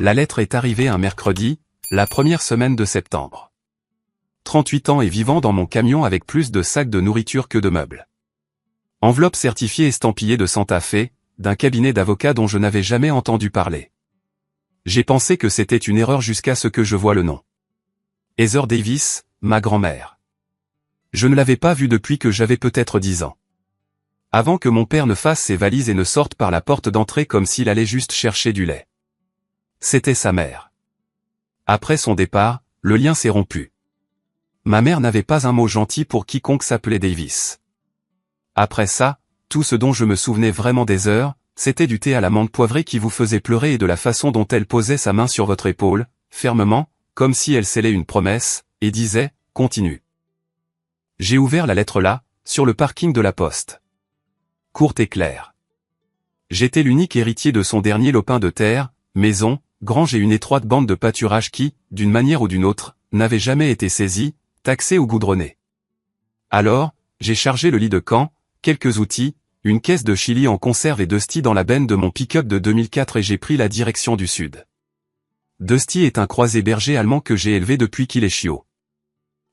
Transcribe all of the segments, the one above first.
La lettre est arrivée un mercredi, la première semaine de septembre. 38 ans et vivant dans mon camion avec plus de sacs de nourriture que de meubles. Enveloppe certifiée estampillée de Santa Fe, d'un cabinet d'avocats dont je n'avais jamais entendu parler. J'ai pensé que c'était une erreur jusqu'à ce que je voie le nom. Heather Davis, ma grand-mère. Je ne l'avais pas vue depuis que j'avais peut-être 10 ans. Avant que mon père ne fasse ses valises et ne sorte par la porte d'entrée comme s'il allait juste chercher du lait. C'était sa mère. Après son départ, le lien s'est rompu. Ma mère n'avait pas un mot gentil pour quiconque s'appelait Davis. Après ça, tout ce dont je me souvenais vraiment des heures, c'était du thé à l'amande poivrée qui vous faisait pleurer et de la façon dont elle posait sa main sur votre épaule, fermement, comme si elle scellait une promesse, et disait « Continue ». J'ai ouvert la lettre là, sur le parking de la poste. Courte et claire. J'étais l'unique héritier de son dernier lopin de terre, maison, grange et une étroite bande de pâturage qui, d'une manière ou d'une autre, n'avait jamais été saisie, taxée ou goudronnée. Alors, j'ai chargé le lit de camp, quelques outils, une caisse de chili en conserve et Dusty dans la benne de mon pick-up de 2004 et j'ai pris la direction du sud. Dusty est un croisé berger allemand que j'ai élevé depuis qu'il est chiot.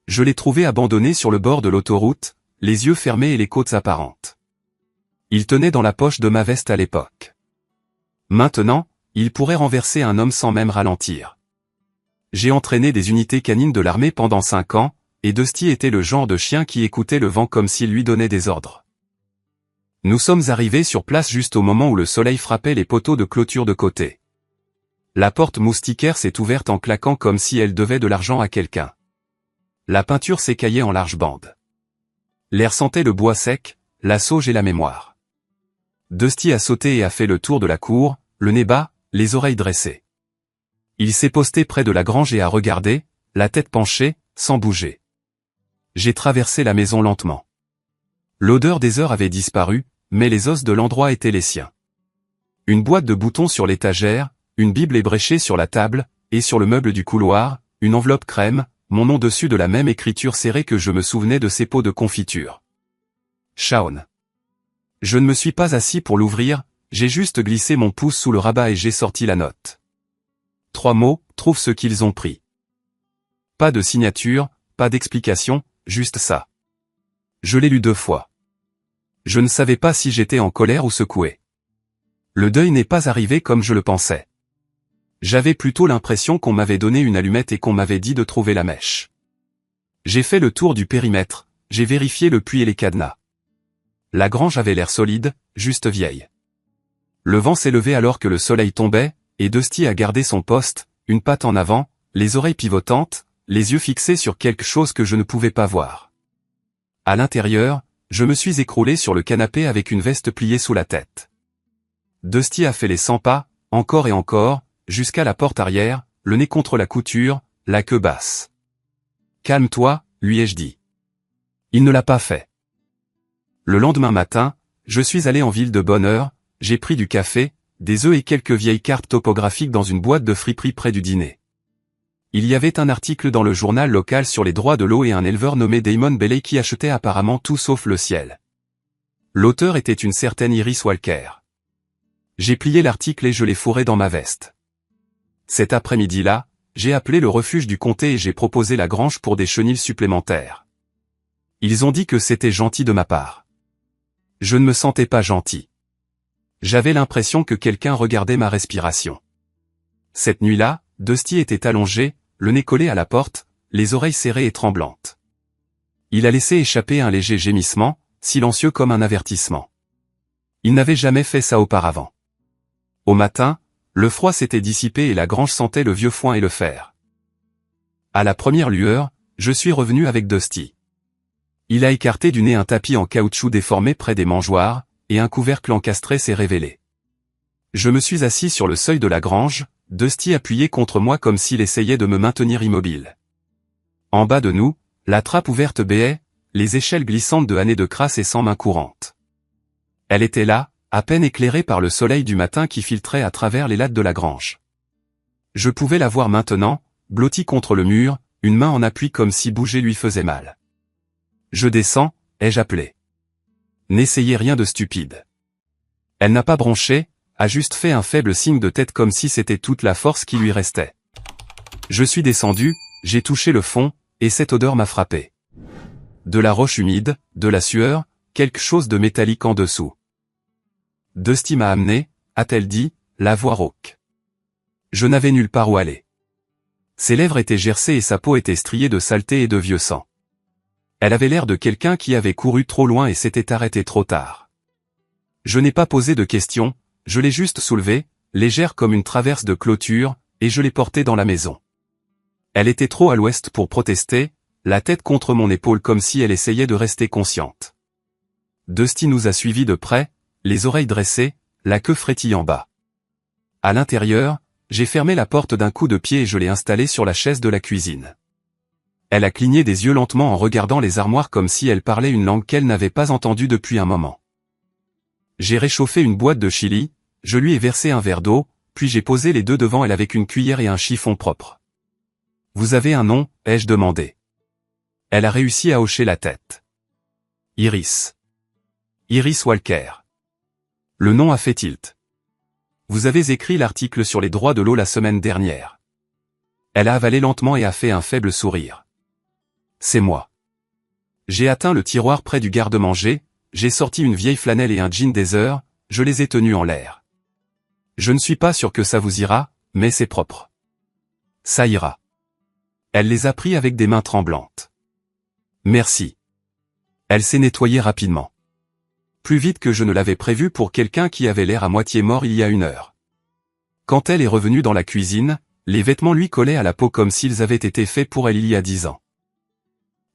Je l'ai trouvé abandonné sur le bord de l'autoroute, les yeux fermés et les côtes apparentes. Il tenait dans la poche de ma veste à l'époque. Maintenant, il pourrait renverser un homme sans même ralentir. J'ai entraîné des unités canines de l'armée pendant 5 ans, et Dusty était le genre de chien qui écoutait le vent comme s'il lui donnait des ordres. Nous sommes arrivés sur place juste au moment où le soleil frappait les poteaux de clôture de côté. La porte moustiquaire s'est ouverte en claquant comme si elle devait de l'argent à quelqu'un. La peinture s'écaillait en larges bandes. L'air sentait le bois sec, la sauge et la mémoire. Dusty a sauté et a fait le tour de la cour, le nez bas, les oreilles dressées. Il s'est posté près de la grange et a regardé, la tête penchée, sans bouger. J'ai traversé la maison lentement. L'odeur des heures avait disparu, mais les os de l'endroit étaient les siens. Une boîte de boutons sur l'étagère, une Bible ébréchée sur la table, et sur le meuble du couloir, une enveloppe crème, mon nom dessus de la même écriture serrée que je me souvenais de ces pots de confiture. Shaun. Je ne me suis pas assis pour l'ouvrir, j'ai juste glissé mon pouce sous le rabat et j'ai sorti la note. 3 mots, trouve ce qu'ils ont pris. Pas de signature, pas d'explication, juste ça. Je l'ai lu 2 fois. Je ne savais pas si j'étais en colère ou secoué. Le deuil n'est pas arrivé comme je le pensais. J'avais plutôt l'impression qu'on m'avait donné une allumette et qu'on m'avait dit de trouver la mèche. J'ai fait le tour du périmètre, j'ai vérifié le puits et les cadenas. La grange avait l'air solide, juste vieille. Le vent s'est levé alors que le soleil tombait, et Dusty a gardé son poste, une patte en avant, les oreilles pivotantes, les yeux fixés sur quelque chose que je ne pouvais pas voir. À l'intérieur, je me suis écroulé sur le canapé avec une veste pliée sous la tête. Dusty a fait les 100 pas, encore et encore, jusqu'à la porte arrière, le nez contre la couture, la queue basse. « Calme-toi », lui ai-je dit. Il ne l'a pas fait. Le lendemain matin, je suis allé en ville de bonne heure, j'ai pris du café, des œufs et quelques vieilles cartes topographiques dans une boîte de friperie près du dîner. Il y avait un article dans le journal local sur les droits de l'eau et un éleveur nommé Damon Bailey qui achetait apparemment tout sauf le ciel. L'auteur était une certaine Iris Walker. J'ai plié l'article et je l'ai fourré dans ma veste. Cet après-midi-là, j'ai appelé le refuge du comté et j'ai proposé la grange pour des chenilles supplémentaires. Ils ont dit que c'était gentil de ma part. Je ne me sentais pas gentil. J'avais l'impression que quelqu'un regardait ma respiration. Cette nuit-là, Dusty était allongé, le nez collé à la porte, les oreilles serrées et tremblantes. Il a laissé échapper un léger gémissement, silencieux comme un avertissement. Il n'avait jamais fait ça auparavant. Au matin, le froid s'était dissipé et la grange sentait le vieux foin et le fer. À la première lueur, je suis revenu avec Dusty. Il a écarté du nez un tapis en caoutchouc déformé près des mangeoires, et un couvercle encastré s'est révélé. Je me suis assis sur le seuil de la grange, Dusty appuyé contre moi comme s'il essayait de me maintenir immobile. En bas de nous, la trappe ouverte béait, les échelles glissantes de Année de crasse et sans main courante. Elle était là, à peine éclairée par le soleil du matin qui filtrait à travers les lattes de la grange. Je pouvais la voir maintenant, blottie contre le mur, une main en appui comme si bouger lui faisait mal. Je descends, ai-je appelé. N'essayez rien de stupide. Elle n'a pas bronché, a juste fait un faible signe de tête comme si c'était toute la force qui lui restait. Je suis descendu, j'ai touché le fond, et cette odeur m'a frappé. De la roche humide, de la sueur, quelque chose de métallique en dessous. Dusty m'a amené, a-t-elle dit, la voix rauque. Je n'avais nulle part où aller. Ses lèvres étaient gercées et sa peau était striée de saleté et de vieux sang. Elle avait l'air de quelqu'un qui avait couru trop loin et s'était arrêté trop tard. Je n'ai pas posé de questions, je l'ai juste soulevée, légère comme une traverse de clôture, et je l'ai portée dans la maison. Elle était trop à l'ouest pour protester, la tête contre mon épaule comme si elle essayait de rester consciente. Dusty nous a suivis de près, les oreilles dressées, la queue frétille en bas. À l'intérieur, j'ai fermé la porte d'un coup de pied et je l'ai installée sur la chaise de la cuisine. Elle a cligné des yeux lentement en regardant les armoires comme si elle parlait une langue qu'elle n'avait pas entendue depuis un moment. J'ai réchauffé une boîte de chili, je lui ai versé un verre d'eau, puis j'ai posé les deux devant elle avec une cuillère et un chiffon propre. « Vous avez un nom ?» ai-je demandé. Elle a réussi à hocher la tête. « Iris. Iris Walker. » Le nom a fait tilt. « Vous avez écrit l'article sur les droits de l'eau la semaine dernière. » Elle a avalé lentement et a fait un faible sourire. « C'est moi. » J'ai atteint le tiroir près du garde-manger, j'ai sorti une vieille flanelle et un jean des heures, je les ai tenus en l'air. « Je ne suis pas sûr que ça vous ira, mais c'est propre. »« Ça ira. » Elle les a pris avec des mains tremblantes. « Merci. » Elle s'est nettoyée rapidement. Plus vite que je ne l'avais prévu pour quelqu'un qui avait l'air à moitié mort il y a une heure. Quand elle est revenue dans la cuisine, les vêtements lui collaient à la peau comme s'ils avaient été faits pour elle il y a 10 ans.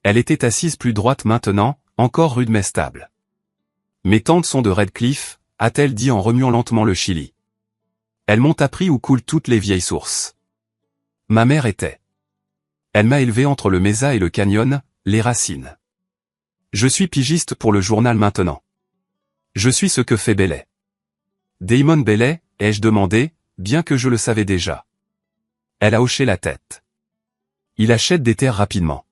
Elle était assise plus droite maintenant, encore rude mais stable. « Mes tantes sont de Redcliffe », a-t-elle dit en remuant lentement le chili. Elles m'ont appris où coulent toutes les vieilles sources. Ma mère était. Elle m'a élevé entre le Mesa et le Canyon, les racines. Je suis pigiste pour le journal maintenant. Je suis ce que fait Bailey. Damon Bailey, ai-je demandé, bien que je le savais déjà. Elle a hoché la tête. Il achète des terres rapidement.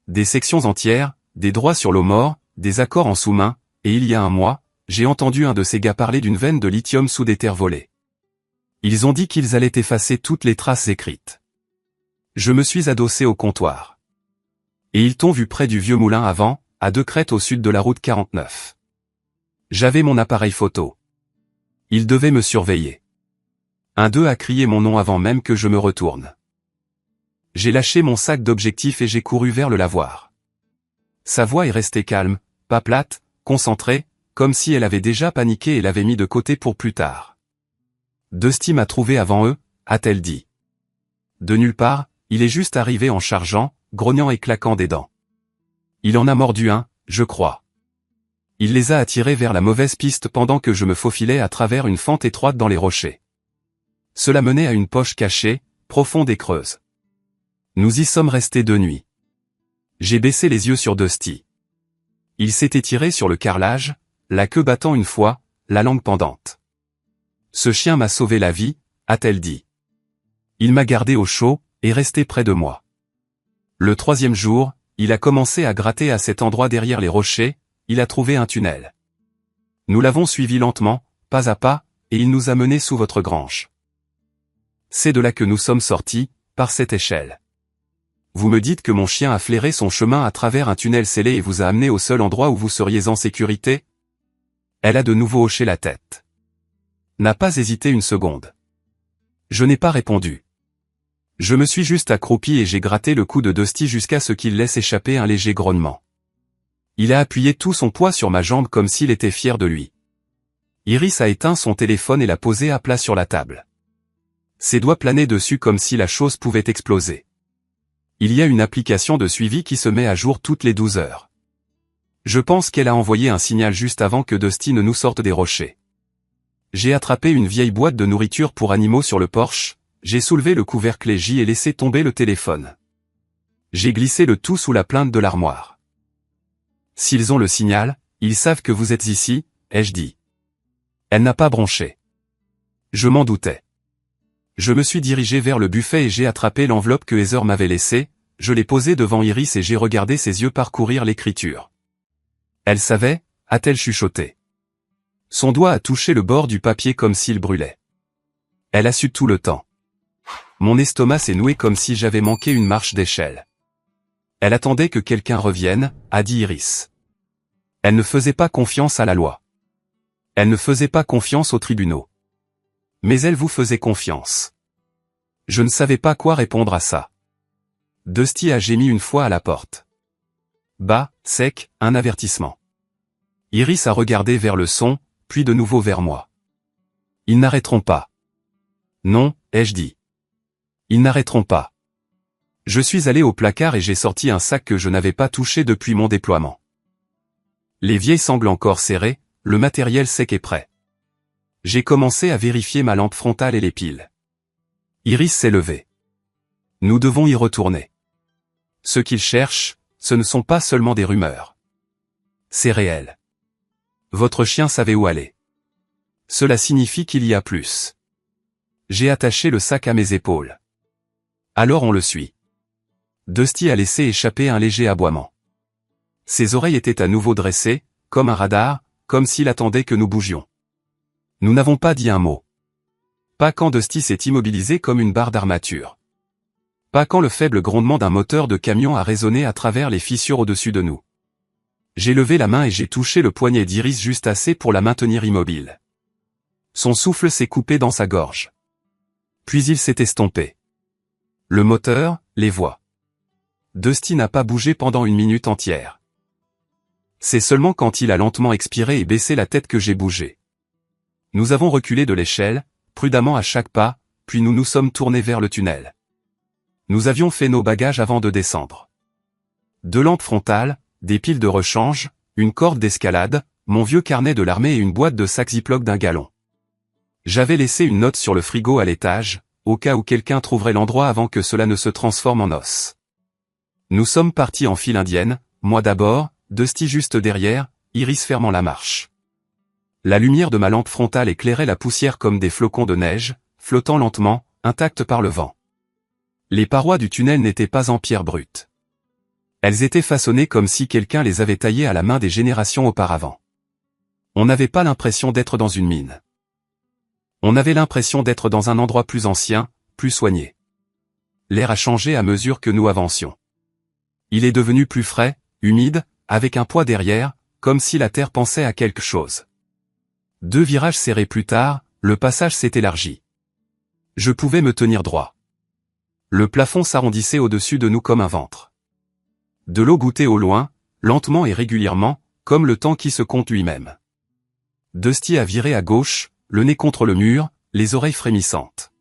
Des sections entières, des droits sur l'eau mort, des accords en sous-main, et il y a un mois, j'ai entendu un de ces gars parler d'une veine de lithium sous des terres volées. Ils ont dit qu'ils allaient effacer toutes les traces écrites. Je me suis adossé au comptoir. Et ils t'ont vu près du vieux moulin avant, à 2 crêtes au sud de la route 49. J'avais mon appareil photo. Ils devaient me surveiller. Un d'eux a crié mon nom avant même que je me retourne. J'ai lâché mon sac d'objectifs et j'ai couru vers le lavoir. Sa voix est restée calme, pas plate, concentrée, comme si elle avait déjà paniqué et l'avait mis de côté pour plus tard. Dusty m'a trouvé avant eux, a-t-elle dit. De nulle part, il est juste arrivé en chargeant, grognant et claquant des dents. Il en a mordu un, je crois. Il les a attirés vers la mauvaise piste pendant que je me faufilais à travers une fente étroite dans les rochers. Cela menait à une poche cachée, profonde et creuse. Nous y sommes restés 2 nuits. J'ai baissé les yeux sur Dusty. Il s'est étiré sur le carrelage, la queue battant une fois, la langue pendante. Ce chien m'a sauvé la vie, a-t-elle dit. Il m'a gardé au chaud, et resté près de moi. Le 3e jour, il a commencé à gratter à cet endroit derrière les rochers, il a trouvé un tunnel. Nous l'avons suivi lentement, pas à pas, et il nous a menés sous votre grange. C'est de là que nous sommes sortis, par cette échelle. Vous me dites que mon chien a flairé son chemin à travers un tunnel scellé et vous a amené au seul endroit où vous seriez en sécurité? Elle a de nouveau hoché la tête. N'a pas hésité une seconde. Je n'ai pas répondu. Je me suis juste accroupi et j'ai gratté le cou de Dusty jusqu'à ce qu'il laisse échapper un léger grognement. Il a appuyé tout son poids sur ma jambe comme s'il était fier de lui. Iris a éteint son téléphone et l'a posé à plat sur la table. Ses doigts planaient dessus comme si la chose pouvait exploser. Il y a une application de suivi qui se met à jour toutes les 12 heures. Je pense qu'elle a envoyé un signal juste avant que Dusty ne nous sorte des rochers. J'ai attrapé une vieille boîte de nourriture pour animaux sur le porche, j'ai soulevé le couvercle et laissé tomber le téléphone. J'ai glissé le tout sous la plainte de l'armoire. S'ils ont le signal, ils savent que vous êtes ici, ai-je dit. Elle n'a pas bronché. Je m'en doutais. Je me suis dirigé vers le buffet et j'ai attrapé l'enveloppe que Heather m'avait laissée, je l'ai posée devant Iris et j'ai regardé ses yeux parcourir l'écriture. Elle savait, a-t-elle chuchoté. Son doigt a touché le bord du papier comme s'il brûlait. Elle a su tout le temps. Mon estomac s'est noué comme si j'avais manqué une marche d'échelle. Elle attendait que quelqu'un revienne, a dit Iris. Elle ne faisait pas confiance à la loi. Elle ne faisait pas confiance aux tribunaux. Mais elle vous faisait confiance. Je ne savais pas quoi répondre à ça. Dusty a gémi une fois à la porte. Bas, sec, un avertissement. Iris a regardé vers le son, puis de nouveau vers moi. Ils n'arrêteront pas. Non, ai-je dit. Ils n'arrêteront pas. Je suis allé au placard et j'ai sorti un sac que je n'avais pas touché depuis mon déploiement. Les vieilles semblent encore serrées, le matériel sec est prêt. J'ai commencé à vérifier ma lampe frontale et les piles. Iris s'est levée. Nous devons y retourner. Ce qu'ils cherchent, ce ne sont pas seulement des rumeurs. C'est réel. Votre chien savait où aller. Cela signifie qu'il y a plus. J'ai attaché le sac à mes épaules. Alors on le suit. Dusty a laissé échapper un léger aboiement. Ses oreilles étaient à nouveau dressées, comme un radar, comme s'il attendait que nous bougions. Nous n'avons pas dit un mot. Pas quand Dusty s'est immobilisé comme une barre d'armature. Pas quand le faible grondement d'un moteur de camion a résonné à travers les fissures au-dessus de nous. J'ai levé la main et j'ai touché le poignet d'Iris juste assez pour la maintenir immobile. Son souffle s'est coupé dans sa gorge. Puis il s'est estompé. Le moteur, les voix. Dusty n'a pas bougé pendant une minute entière. C'est seulement quand il a lentement expiré et baissé la tête que j'ai bougé. Nous avons reculé de l'échelle, prudemment à chaque pas, puis nous nous sommes tournés vers le tunnel. Nous avions fait nos bagages avant de descendre. 2 lampes frontales, des piles de rechange, une corde d'escalade, mon vieux carnet de l'armée et une boîte de sacs Ziploc d'1 gallon. J'avais laissé une note sur le frigo à l'étage, au cas où quelqu'un trouverait l'endroit avant que cela ne se transforme en os. Nous sommes partis en file indienne, moi d'abord, Dusty juste derrière, Iris fermant la marche. La lumière de ma lampe frontale éclairait la poussière comme des flocons de neige, flottant lentement, intactes par le vent. Les parois du tunnel n'étaient pas en pierre brute. Elles étaient façonnées comme si quelqu'un les avait taillées à la main des générations auparavant. On n'avait pas l'impression d'être dans une mine. On avait l'impression d'être dans un endroit plus ancien, plus soigné. L'air a changé à mesure que nous avancions. Il est devenu plus frais, humide, avec un poids derrière, comme si la terre pensait à quelque chose. 2 virages serrés plus tard, le passage s'est élargi. Je pouvais me tenir droit. Le plafond s'arrondissait au-dessus de nous comme un ventre. De l'eau gouttait au loin, lentement et régulièrement, comme le temps qui se compte lui-même. Dusty a viré à gauche, le nez contre le mur, les oreilles frémissantes.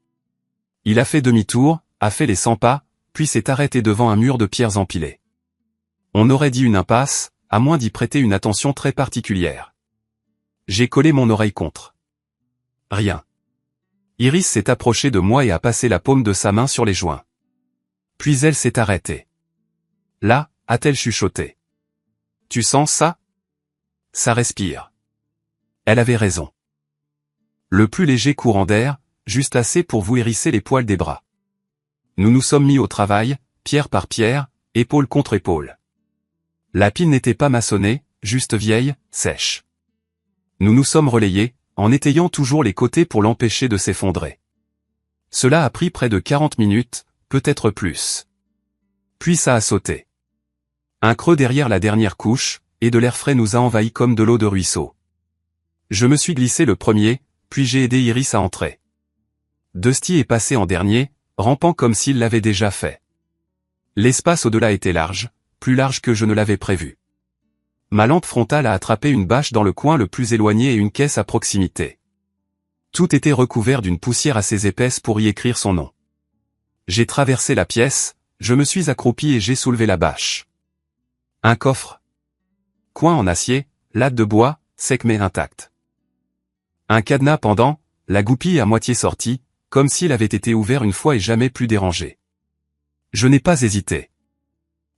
Il a fait demi-tour, a fait les 100 pas, puis s'est arrêté devant un mur de pierres empilées. On aurait dit une impasse, à moins d'y prêter une attention très particulière. J'ai collé mon oreille contre. Rien. Iris s'est approchée de moi et a passé la paume de sa main sur les joints. Puis elle s'est arrêtée. Là, a-t-elle chuchoté. Tu sens ça? Ça respire. Elle avait raison. Le plus léger courant d'air, juste assez pour vous hérisser les poils des bras. Nous nous sommes mis au travail, pierre par pierre, épaule contre épaule. La pile n'était pas maçonnée, juste vieille, sèche. Nous nous sommes relayés, en étayant toujours les côtés pour l'empêcher de s'effondrer. Cela a pris près de 40 minutes, peut-être plus. Puis ça a sauté. Un creux derrière la dernière couche, et de l'air frais nous a envahis comme de l'eau de ruisseau. Je me suis glissé le premier, puis j'ai aidé Iris à entrer. Dusty est passé en dernier, rampant comme s'il l'avait déjà fait. L'espace au-delà était large, plus large que je ne l'avais prévu. Ma lampe frontale a attrapé une bâche dans le coin le plus éloigné et une caisse à proximité. Tout était recouvert d'une poussière assez épaisse pour y écrire son nom. J'ai traversé la pièce, je me suis accroupi et j'ai soulevé la bâche. Un coffre. Coin en acier, latte de bois, sec mais intact. Un cadenas pendant, la goupille à moitié sortie, comme s'il avait été ouvert une fois et jamais plus dérangé. Je n'ai pas hésité.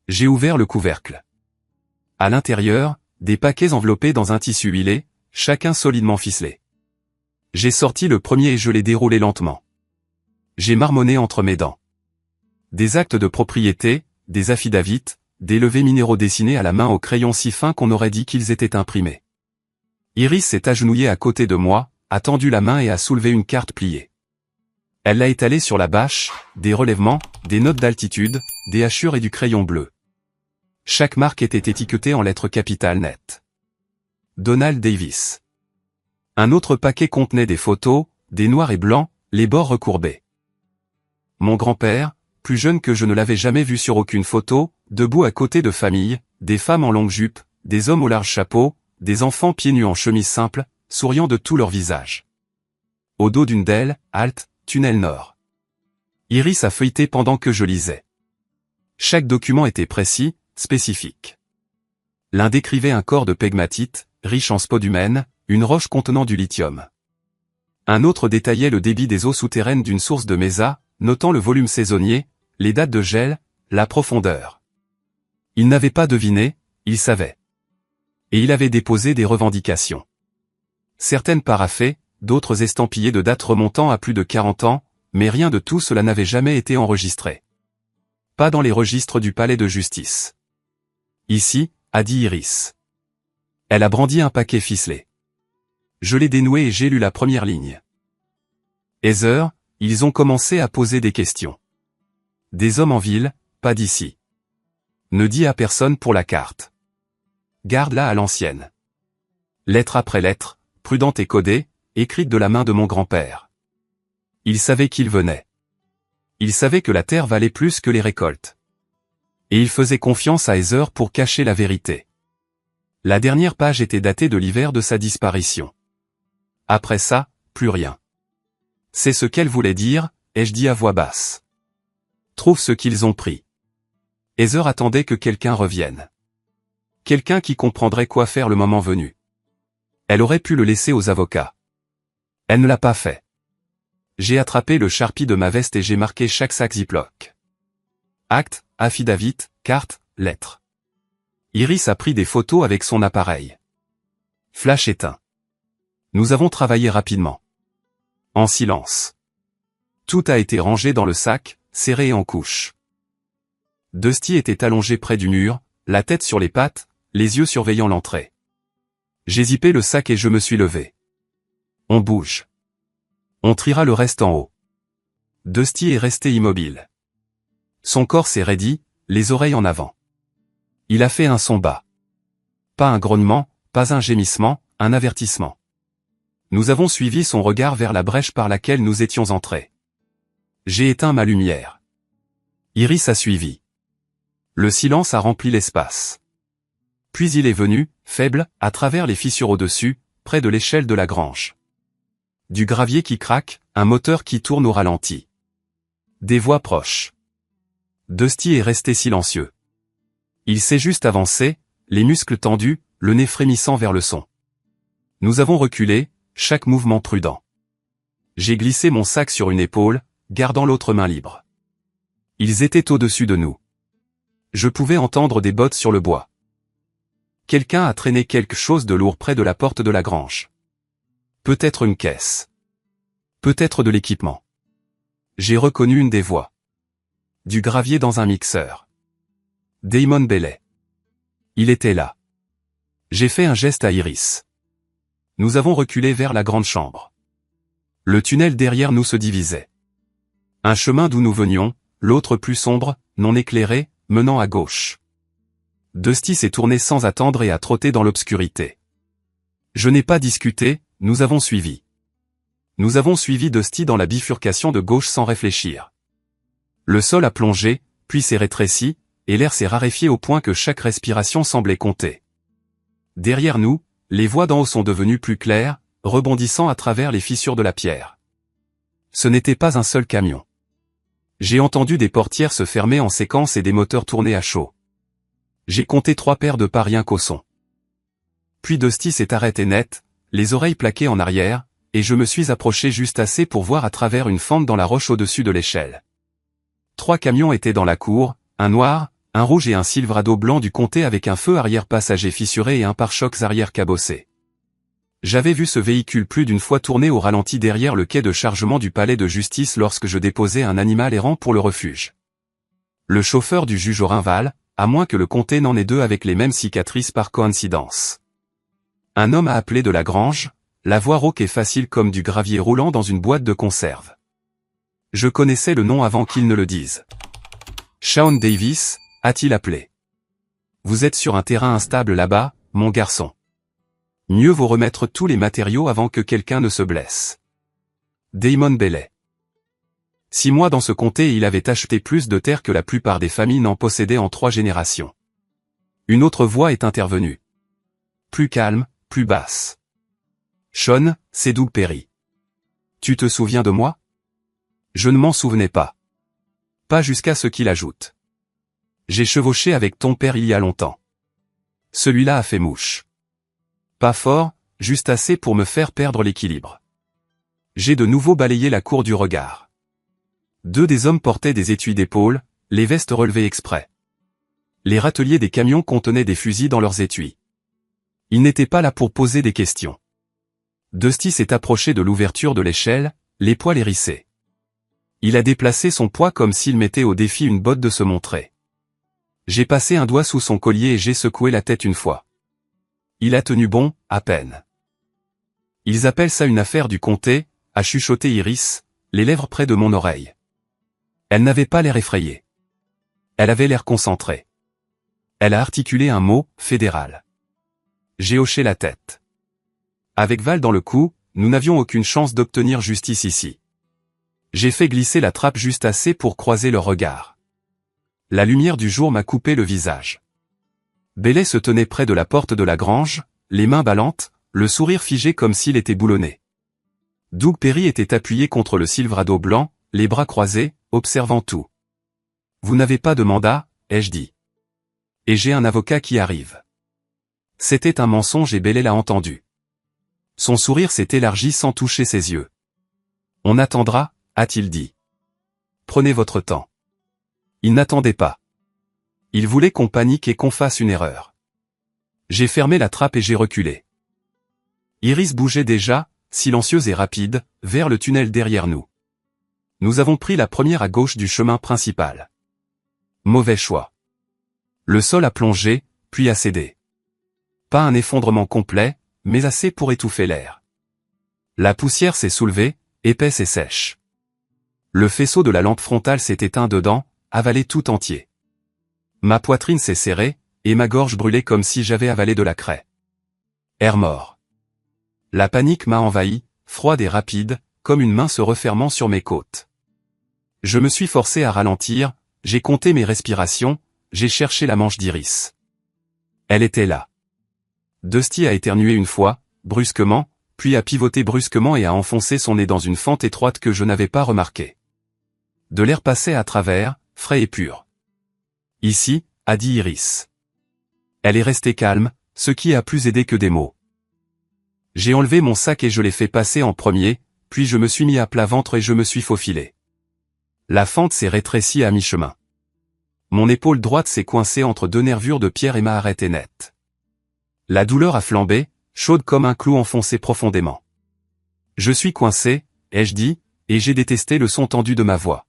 J'ai ouvert le couvercle. À l'intérieur, des paquets enveloppés dans un tissu huilé, chacun solidement ficelé. J'ai sorti le premier et je l'ai déroulé lentement. J'ai marmonné entre mes dents. Des actes de propriété, des affidavits, des levés minéraux dessinés à la main au crayon si fin qu'on aurait dit qu'ils étaient imprimés. Iris s'est agenouillée à côté de moi, a tendu la main et a soulevé une carte pliée. Elle l'a étalée sur la bâche, des relèvements, des notes d'altitude, des hachures et du crayon bleu. Chaque marque était étiquetée en lettres capitales nettes. Donald Davis. Un autre paquet contenait des photos, des noirs et blancs, les bords recourbés. Mon grand-père, plus jeune que je ne l'avais jamais vu sur aucune photo, debout à côté de famille, des femmes en longue jupe, des hommes au large chapeau, des enfants pieds nus en chemise simple, souriant de tout leur visage. Au dos d'une dalle, halte, tunnel nord. Iris a feuilleté pendant que je lisais. Chaque document était précis, spécifique. L'un décrivait un corps de pegmatite, riche en spodumène, une roche contenant du lithium. Un autre détaillait le débit des eaux souterraines d'une source de Mesa, notant le volume saisonnier, les dates de gel, la profondeur. Il n'avait pas deviné, il savait. Et il avait déposé des revendications. Certaines paraphées, d'autres estampillées de dates remontant à plus de 40 ans, mais rien de tout cela n'avait jamais été enregistré. Pas dans les registres du palais de justice. Ici, a dit Iris. Elle a brandi un paquet ficelé. Je l'ai dénoué et j'ai lu la première ligne. Heather, ils ont commencé à poser des questions. Des hommes en ville, pas d'ici. Ne dis à personne pour la carte. Garde-la à l'ancienne. Lettre après lettre, prudente et codée, écrite de la main de mon grand-père. Il savait qu'il venait. Il savait que la terre valait plus que les récoltes. Et il faisait confiance à Heather pour cacher la vérité. La dernière page était datée de l'hiver de sa disparition. Après ça, plus rien. C'est ce qu'elle voulait dire, ai-je dit à voix basse. Trouve ce qu'ils ont pris. Heather attendait que quelqu'un revienne. Quelqu'un qui comprendrait quoi faire le moment venu. Elle aurait pu le laisser aux avocats. Elle ne l'a pas fait. J'ai attrapé le charpie de ma veste et j'ai marqué chaque sac Ziploc. Acte, affidavit, carte, lettre. Iris a pris des photos avec son appareil. Flash éteint. Nous avons travaillé rapidement. En silence. Tout a été rangé dans le sac, serré et en couches. Dusty était allongé près du mur, la tête sur les pattes, les yeux surveillant l'entrée. J'ai zippé le sac et je me suis levé. On bouge. On triera le reste en haut. Dusty est resté immobile. Son corps s'est raidi, les oreilles en avant. Il a fait un son bas. Pas un grognement, pas un gémissement, un avertissement. Nous avons suivi son regard vers la brèche par laquelle nous étions entrés. J'ai éteint ma lumière. Iris a suivi. Le silence a rempli l'espace. Puis il est venu, faible, à travers les fissures au-dessus, près de l'échelle de la grange. Du gravier qui craque, un moteur qui tourne au ralenti. Des voix proches. Dusty est resté silencieux. Il s'est juste avancé, les muscles tendus, le nez frémissant vers le son. Nous avons reculé, chaque mouvement prudent. J'ai glissé mon sac sur une épaule, gardant l'autre main libre. Ils étaient au-dessus de nous. Je pouvais entendre des bottes sur le bois. Quelqu'un a traîné quelque chose de lourd près de la porte de la grange. Peut-être une caisse. Peut-être de l'équipement. J'ai reconnu une des voix. Du gravier dans un mixeur. Damon Bailey. Il était là. J'ai fait un geste à Iris. Nous avons reculé vers la grande chambre. Le tunnel derrière nous se divisait. Un chemin d'où nous venions, l'autre plus sombre, non éclairé, menant à gauche. Dusty s'est tourné sans attendre et a trotté dans l'obscurité. Je n'ai pas discuté, nous avons suivi. Nous avons suivi Dusty dans la bifurcation de gauche sans réfléchir. Le sol a plongé, puis s'est rétréci, et l'air s'est raréfié au point que chaque respiration semblait compter. Derrière nous, les voix d'en haut sont devenues plus claires, rebondissant à travers les fissures de la pierre. Ce n'était pas un seul camion. J'ai entendu des portières se fermer en séquence et des moteurs tourner à chaud. J'ai compté 3 paires de pas rien qu'au son. Puis Dusty s'est arrêté net, les oreilles plaquées en arrière, et je me suis approché juste assez pour voir à travers une fente dans la roche au-dessus de l'échelle. 3 camions étaient dans la cour, un noir, un rouge et un Silverado blanc du comté avec un feu arrière passager fissuré et un pare-chocs arrière cabossé. J'avais vu ce véhicule plus d'une fois tourner au ralenti derrière le quai de chargement du palais de justice lorsque je déposais un animal errant pour le refuge. Le chauffeur du juge Orinval, à moins que le comté n'en ait 2 avec les mêmes cicatrices par coïncidence. Un homme a appelé de la grange, la voix rauque et facile comme du gravier roulant dans une boîte de conserve. Je connaissais le nom avant qu'il ne le dise. Shawn Davis, a-t-il appelé. Vous êtes sur un terrain instable là-bas, mon garçon. Mieux vaut remettre tous les matériaux avant que quelqu'un ne se blesse. Damon Bailey. 6 mois dans ce comté, il avait acheté plus de terre que la plupart des familles n'en possédaient en 3 générations. Une autre voix est intervenue. Plus calme, plus basse. Shawn, c'est Doug Perry. Tu te souviens de moi? Je ne m'en souvenais pas. Pas jusqu'à ce qu'il ajoute. J'ai chevauché avec ton père il y a longtemps. Celui-là a fait mouche. Pas fort, juste assez pour me faire perdre l'équilibre. J'ai de nouveau balayé la cour du regard. 2 des hommes portaient des étuis d'épaule, les vestes relevées exprès. Les râteliers des camions contenaient des fusils dans leurs étuis. Ils n'étaient pas là pour poser des questions. Dusty s'est approché de l'ouverture de l'échelle, les poils hérissés. Il a déplacé son poids comme s'il mettait au défi une botte de se montrer. J'ai passé un doigt sous son collier et j'ai secoué la tête une fois. Il a tenu bon, à peine. Ils appellent ça une affaire du comté, a chuchoté Iris, les lèvres près de mon oreille. Elle n'avait pas l'air effrayée. Elle avait l'air concentrée. Elle a articulé un mot, fédéral. J'ai hoché la tête. Avec Val dans le cou, nous n'avions aucune chance d'obtenir justice ici. J'ai fait glisser la trappe juste assez pour croiser leurs regards. La lumière du jour m'a coupé le visage. Bailey se tenait près de la porte de la grange, les mains ballantes, le sourire figé comme s'il était boulonné. Doug Perry était appuyé contre le Silverado blanc, les bras croisés, observant tout. Vous n'avez pas de mandat, ai-je dit. Et j'ai un avocat qui arrive. C'était un mensonge et Bailey l'a entendu. Son sourire s'est élargi sans toucher ses yeux. On attendra, a-t-il dit. Prenez votre temps. Il n'attendait pas. Il voulait qu'on panique et qu'on fasse une erreur. J'ai fermé la trappe et j'ai reculé. Iris bougeait déjà, silencieuse et rapide, vers le tunnel derrière nous. Nous avons pris la première à gauche du chemin principal. Mauvais choix. Le sol a plongé, puis a cédé. Pas un effondrement complet, mais assez pour étouffer l'air. La poussière s'est soulevée, épaisse et sèche. Le faisceau de la lampe frontale s'est éteint dedans, avalé tout entier. Ma poitrine s'est serrée, et ma gorge brûlait comme si j'avais avalé de la craie. Air mort. La panique m'a envahi, froide et rapide, comme une main se refermant sur mes côtes. Je me suis forcé à ralentir, j'ai compté mes respirations, j'ai cherché la manche d'Iris. Elle était là. Dusty a éternué une fois, brusquement, puis a pivoté brusquement et a enfoncé son nez dans une fente étroite que je n'avais pas remarquée. De l'air passait à travers, frais et pur. Ici, a dit Iris. Elle est restée calme, ce qui a plus aidé que des mots. J'ai enlevé mon sac et je l'ai fait passer en premier, puis je me suis mis à plat ventre et je me suis faufilé. La fente s'est rétrécie à mi-chemin. Mon épaule droite s'est coincée entre 2 nervures de pierre et m'a arrêté net. La douleur a flambé, chaude comme un clou enfoncé profondément. Je suis coincé, ai-je dit, et j'ai détesté le son tendu de ma voix.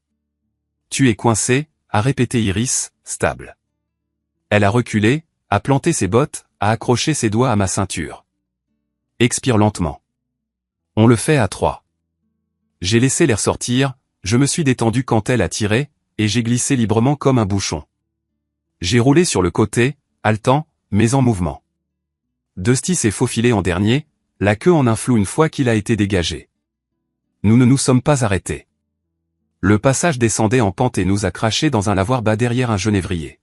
Tu es coincé, a répété Iris, stable. Elle a reculé, a planté ses bottes, a accroché ses doigts à ma ceinture. Expire lentement. On le fait à 3. J'ai laissé l'air sortir, je me suis détendu quand elle a tiré, et j'ai glissé librement comme un bouchon. J'ai roulé sur le côté, haletant, mais en mouvement. Dusty s'est faufilé en dernier, la queue en un flou une fois qu'il a été dégagé. Nous ne nous sommes pas arrêtés. Le passage descendait en pente et nous a craché dans un lavoir bas derrière un genévrier.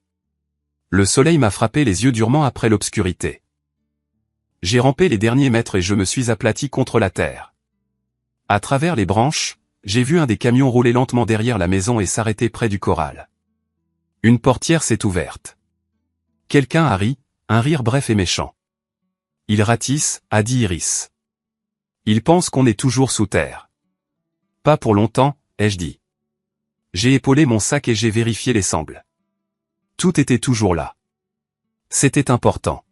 Le soleil m'a frappé les yeux durement après l'obscurité. J'ai rampé les derniers mètres et je me suis aplati contre la terre. À travers les branches, j'ai vu un des camions rouler lentement derrière la maison et s'arrêter près du corral. Une portière s'est ouverte. Quelqu'un a ri, un rire bref et méchant. Il ratisse, a dit Iris. Il pense qu'on est toujours sous terre. Pas pour longtemps, ai-je dit. J'ai épaulé mon sac et j'ai vérifié les sangles. Tout était toujours là. C'était important.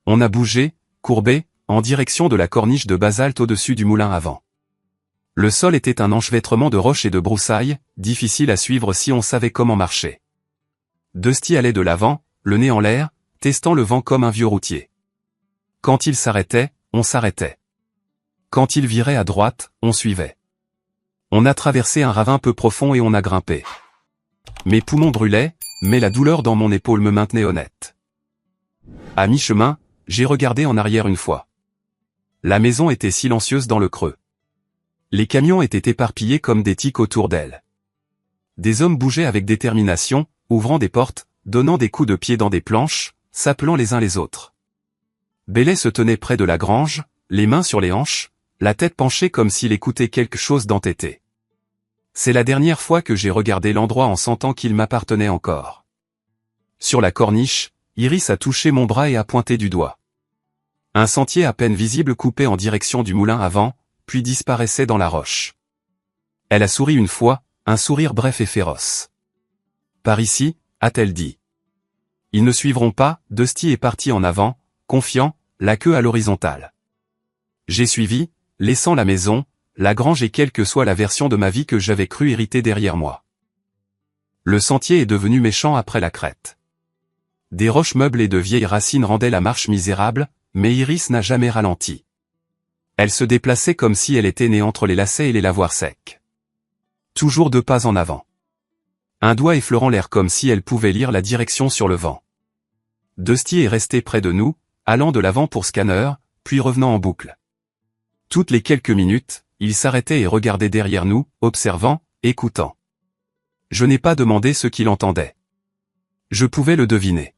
On a bougé, courbé, en direction de la corniche de basalte au-dessus du moulin à vent. Le sol était un enchevêtrement de roches et de broussailles, difficile à suivre si on savait comment marcher. Dusty allait de l'avant, le nez en l'air, testant le vent comme un vieux routier. Quand il s'arrêtait, on s'arrêtait. Quand il virait à droite, on suivait. On a traversé un ravin peu profond et on a grimpé. Mes poumons brûlaient, mais la douleur dans mon épaule me maintenait honnête. À mi-chemin, j'ai regardé en arrière une fois. La maison était silencieuse dans le creux. Les camions étaient éparpillés comme des tiques autour d'elle. Des hommes bougeaient avec détermination, ouvrant des portes, donnant des coups de pied dans des planches, s'appelant les uns les autres. Bailey se tenait près de la grange, les mains sur les hanches, la tête penchée comme s'il écoutait quelque chose d'entêté. C'est la dernière fois que j'ai regardé l'endroit en sentant qu'il m'appartenait encore. Sur la corniche, Iris a touché mon bras et a pointé du doigt. Un sentier à peine visible coupait en direction du moulin à vent, puis disparaissait dans la roche. Elle a souri une fois, un sourire bref et féroce. Par ici, a-t-elle dit. Ils ne suivront pas, Dusty est parti en avant, confiant, la queue à l'horizontale. J'ai suivi, laissant la maison, la grange et quelle que soit la version de ma vie que j'avais cru hériter derrière moi. Le sentier est devenu méchant après la crête. Des roches meubles et de vieilles racines rendaient la marche misérable, mais Iris n'a jamais ralenti. Elle se déplaçait comme si elle était née entre les lacets et les lavoirs secs. Toujours 2 pas en avant. Un doigt effleurant l'air comme si elle pouvait lire la direction sur le vent. Dusty est resté près de nous, allant de l'avant pour scanner, puis revenant en boucle. Toutes les quelques minutes, il s'arrêtait et regardait derrière nous, observant, écoutant. Je n'ai pas demandé ce qu'il entendait. Je pouvais le deviner.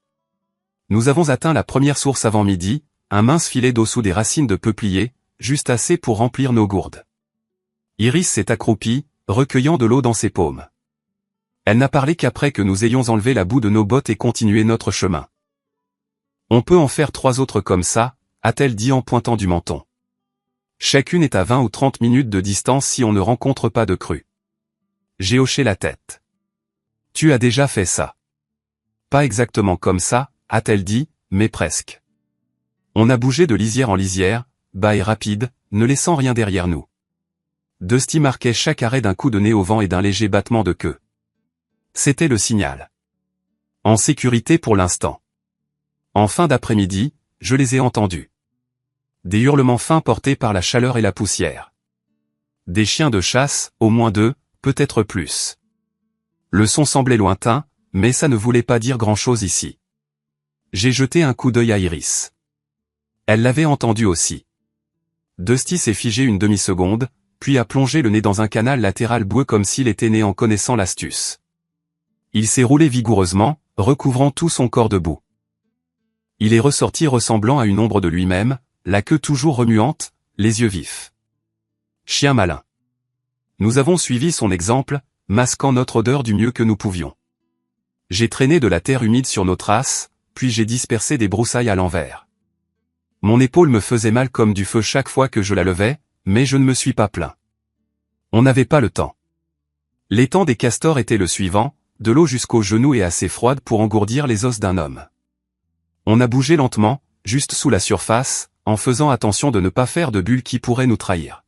Nous avons atteint la première source avant midi, un mince filet d'eau sous des racines de peuplier, juste assez pour remplir nos gourdes. Iris s'est accroupie, recueillant de l'eau dans ses paumes. Elle n'a parlé qu'après que nous ayons enlevé la boue de nos bottes et continué notre chemin. On peut en faire 3 autres comme ça, a-t-elle dit en pointant du menton. Chacune est à 20 ou 30 minutes de distance si on ne rencontre pas de crue. J'ai hoché la tête. Tu as déjà fait ça. Pas exactement comme ça, a-t-elle dit, mais presque. On a bougé de lisière en lisière, bas et rapide, ne laissant rien derrière nous. Dusty marquait chaque arrêt d'un coup de nez au vent et d'un léger battement de queue. C'était le signal. En sécurité pour l'instant. En fin d'après-midi, je les ai entendus. Des hurlements fins portés par la chaleur et la poussière. Des chiens de chasse, au moins 2, peut-être plus. Le son semblait lointain, mais ça ne voulait pas dire grand-chose ici. J'ai jeté un coup d'œil à Iris. Elle l'avait entendu aussi. Dusty s'est figé une demi-seconde, puis a plongé le nez dans un canal latéral boueux comme s'il était né en connaissant l'astuce. Il s'est roulé vigoureusement, recouvrant tout son corps de boue. Il est ressorti ressemblant à une ombre de lui-même, la queue toujours remuante, les yeux vifs. Chien malin. Nous avons suivi son exemple, masquant notre odeur du mieux que nous pouvions. J'ai traîné de la terre humide sur nos traces, puis j'ai dispersé des broussailles à l'envers. Mon épaule me faisait mal comme du feu chaque fois que je la levais, mais je ne me suis pas plaint. On n'avait pas le temps. L'étang des castors était le suivant, de l'eau jusqu'aux genoux et assez froide pour engourdir les os d'un homme. On a bougé lentement, juste sous la surface, en faisant attention de ne pas faire de bulles qui pourraient nous trahir.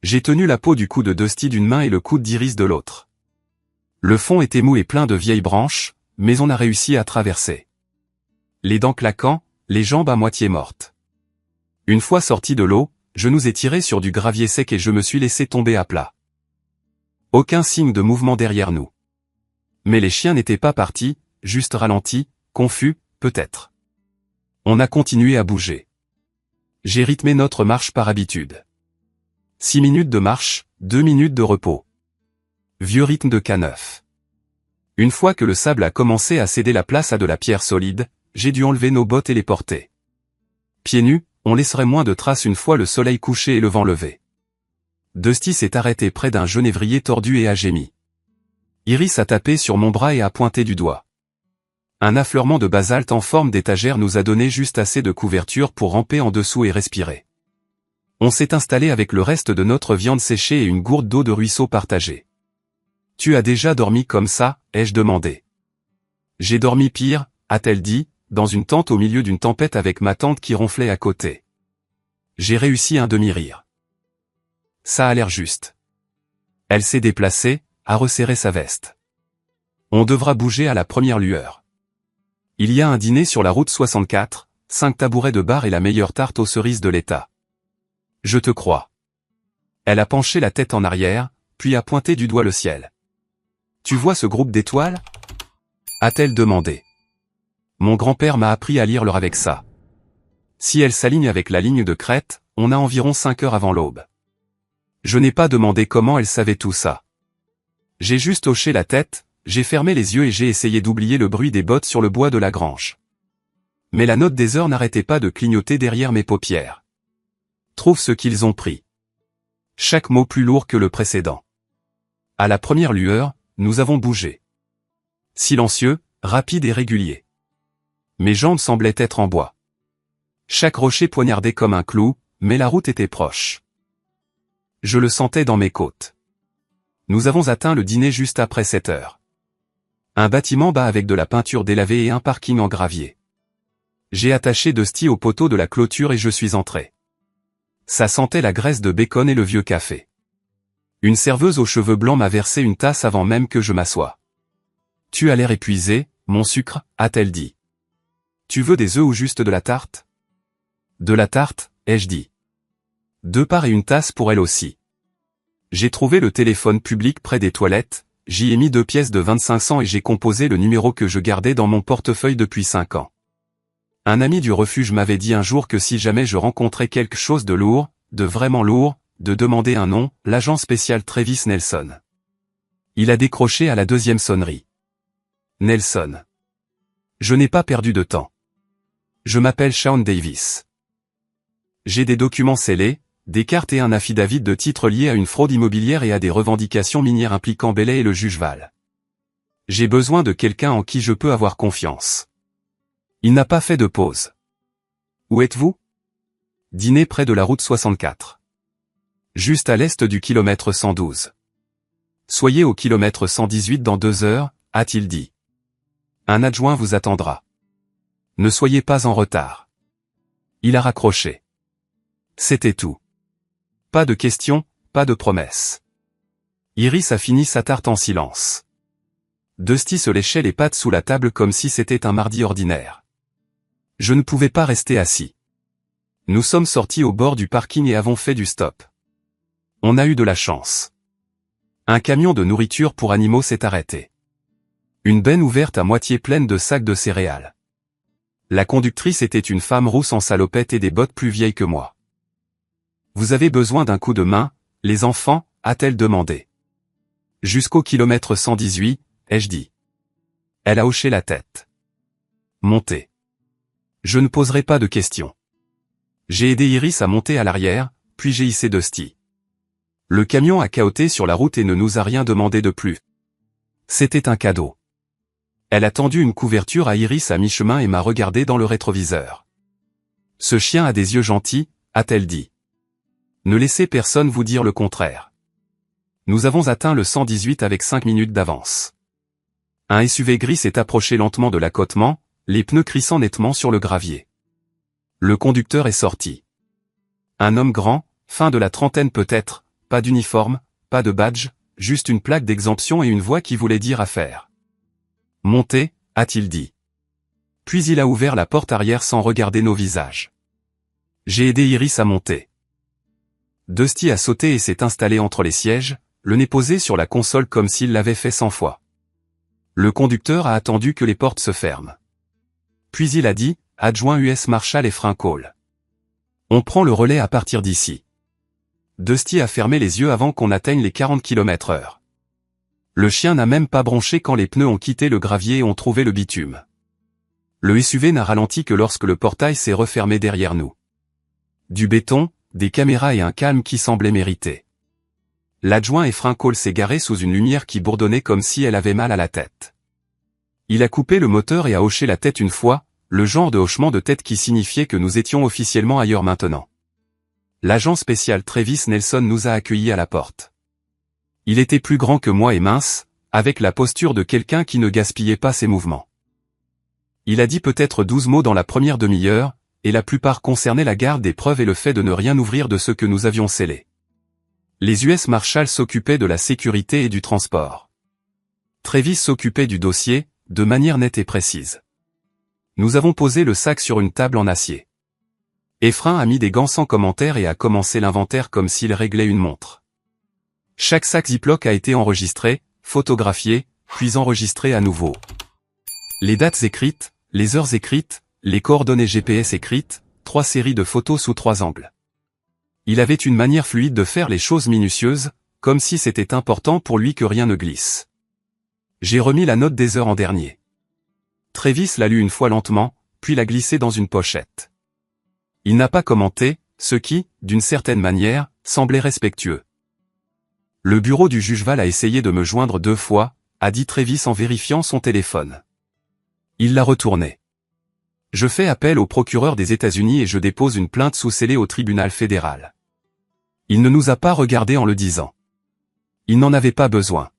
J'ai tenu la peau du cou de Dusty d'une main et le coude d'Iris de l'autre. Le fond était mou et plein de vieilles branches, mais on a réussi à traverser. Les dents claquant, les jambes à moitié mortes. Une fois sorti de l'eau, je nous ai tiré sur du gravier sec et je me suis laissé tomber à plat. Aucun signe de mouvement derrière nous. Mais les chiens n'étaient pas partis, juste ralentis, confus, peut-être. On a continué à bouger. J'ai rythmé notre marche par habitude. 6 minutes de marche, 2 minutes de repos. Vieux rythme de K9. Une fois que le sable a commencé à céder la place à de la pierre solide, j'ai dû enlever nos bottes et les porter. Pieds nus, on laisserait moins de traces une fois le soleil couché et le vent levé. Dusty s'est arrêté près d'un genévrier tordu et a gémi. Iris a tapé sur mon bras et a pointé du doigt. Un affleurement de basalte en forme d'étagère nous a donné juste assez de couverture pour ramper en dessous et respirer. On s'est installé avec le reste de notre viande séchée et une gourde d'eau de ruisseau partagée. « Tu as déjà dormi comme ça ?» ai-je demandé. « J'ai dormi pire » a-t-elle dit, dans une tente au milieu d'une tempête avec ma tante qui ronflait à côté. J'ai réussi un demi-rire. Ça a l'air juste. Elle s'est déplacée, a resserré sa veste. On devra bouger à la première lueur. Il y a un dîner sur la route 64, 5 tabourets de bar et la meilleure tarte aux cerises de l'État. Je te crois. Elle a penché la tête en arrière, puis a pointé du doigt le ciel. Tu vois ce groupe d'étoiles? A-t-elle demandé. Mon grand-père m'a appris à lire leur avec ça. Si elle s'aligne avec la ligne de crête, on a environ 5 heures avant l'aube. Je n'ai pas demandé comment elle savait tout ça. J'ai juste hoché la tête, j'ai fermé les yeux et j'ai essayé d'oublier le bruit des bottes sur le bois de la grange. Mais la note des heures n'arrêtait pas de clignoter derrière mes paupières. Trouve ce qu'ils ont pris. Chaque mot plus lourd que le précédent. À la première lueur, nous avons bougé. Silencieux, rapide et régulier. Mes jambes semblaient être en bois. Chaque rocher poignardait comme un clou, mais la route était proche. Je le sentais dans mes côtes. Nous avons atteint le dîner juste après 7 heures. Un bâtiment bas avec de la peinture délavée et un parking en gravier. J'ai attaché Dusty au poteau de la clôture et je suis entré. Ça sentait la graisse de bacon et le vieux café. Une serveuse aux cheveux blancs m'a versé une tasse avant même que je m'assoie. Tu as l'air épuisé, mon sucre, a-t-elle dit. Tu veux des œufs ou juste de la tarte? De la tarte, ai-je dit. 2 parts et une tasse pour elle aussi. J'ai trouvé le téléphone public près des toilettes, j'y ai mis 2 pièces de 25 cents et j'ai composé le numéro que je gardais dans mon portefeuille depuis 5 ans. Un ami du refuge m'avait dit un jour que si jamais je rencontrais quelque chose de lourd, de vraiment lourd, de demander un nom, l'agent spécial Travis Nelson. Il a décroché à la 2e sonnerie. Nelson. Je n'ai pas perdu de temps. Je m'appelle Sean Davis. J'ai des documents scellés, des cartes et un affidavit de titres liés à une fraude immobilière et à des revendications minières impliquant Bellet et le juge Val. J'ai besoin de quelqu'un en qui je peux avoir confiance. Il n'a pas fait de pause. Où êtes-vous? Dîner près de la route 64. Juste à l'est du kilomètre 112. Soyez au kilomètre 118 dans 2 heures, a-t-il dit. Un adjoint vous attendra. Ne soyez pas en retard. Il a raccroché. C'était tout. Pas de questions, pas de promesses. Iris a fini sa tarte en silence. Dusty se léchait les pattes sous la table comme si c'était un mardi ordinaire. Je ne pouvais pas rester assis. Nous sommes sortis au bord du parking et avons fait du stop. On a eu de la chance. Un camion de nourriture pour animaux s'est arrêté. Une benne ouverte à moitié pleine de sacs de céréales. La conductrice était une femme rousse en salopette et des bottes plus vieilles que moi. Vous avez besoin d'un coup de main, les enfants, a-t-elle demandé. Jusqu'au kilomètre 118, ai-je dit. Elle a hoché la tête. Montez. Je ne poserai pas de questions. J'ai aidé Iris à monter à l'arrière, puis j'ai hissé Dusty. Le camion a cahoté sur la route et ne nous a rien demandé de plus. C'était un cadeau. Elle a tendu une couverture à Iris à mi-chemin et m'a regardé dans le rétroviseur. Ce chien a des yeux gentils, a-t-elle dit. Ne laissez personne vous dire le contraire. Nous avons atteint le 118 avec 5 minutes d'avance. Un SUV gris s'est approché lentement de l'accotement, les pneus crissant nettement sur le gravier. Le conducteur est sorti. Un homme grand, fin de la trentaine peut-être, pas d'uniforme, pas de badge, juste une plaque d'exemption et une voix qui voulait dire affaire. Montez, a-t-il dit. Puis il a ouvert la porte arrière sans regarder nos visages. J'ai aidé Iris à monter. Dusty a sauté et s'est installé entre les sièges, le nez posé sur la console comme s'il l'avait fait 100 fois. Le conducteur a attendu que les portes se ferment. Puis il a dit, adjoint US Marshall et Frank-Hall. On prend le relais à partir d'ici. Dusty a fermé les yeux avant qu'on atteigne les 40 km/h. Le chien n'a même pas bronché quand les pneus ont quitté le gravier et ont trouvé le bitume. Le SUV n'a ralenti que lorsque le portail s'est refermé derrière nous. Du béton, des caméras et un calme qui semblait mérité. L'adjoint et Frank-Hall s'est garé sous une lumière qui bourdonnait comme si elle avait mal à la tête. Il a coupé le moteur et a hoché la tête une fois, le genre de hochement de tête qui signifiait que nous étions officiellement ailleurs maintenant. L'agent spécial Travis Nelson nous a accueillis à la porte. Il était plus grand que moi et mince, avec la posture de quelqu'un qui ne gaspillait pas ses mouvements. Il a dit peut-être 12 mots dans la première demi-heure, et la plupart concernaient la garde des preuves et le fait de ne rien ouvrir de ce que nous avions scellé. Les US Marshals s'occupaient de la sécurité et du transport. Travis s'occupait du dossier, de manière nette et précise. Nous avons posé le sac sur une table en acier. Efrain a mis des gants sans commentaire et a commencé l'inventaire comme s'il réglait une montre. Chaque sac Ziploc a été enregistré, photographié, puis enregistré à nouveau. Les dates écrites, les heures écrites, les coordonnées GPS écrites, 3 séries de photos sous 3 angles. Il avait une manière fluide de faire les choses minutieuses, comme si c'était important pour lui que rien ne glisse. J'ai remis la note des heures en dernier. Travis l'a lu une fois lentement, puis l'a glissé dans une pochette. Il n'a pas commenté, ce qui, d'une certaine manière, semblait respectueux. Le bureau du juge Val a essayé de me joindre 2 fois, a dit Travis en vérifiant son téléphone. Il l'a retourné. Je fais appel au procureur des États-Unis et je dépose une plainte sous scellé au tribunal fédéral. Il ne nous a pas regardé en le disant. Il n'en avait pas besoin.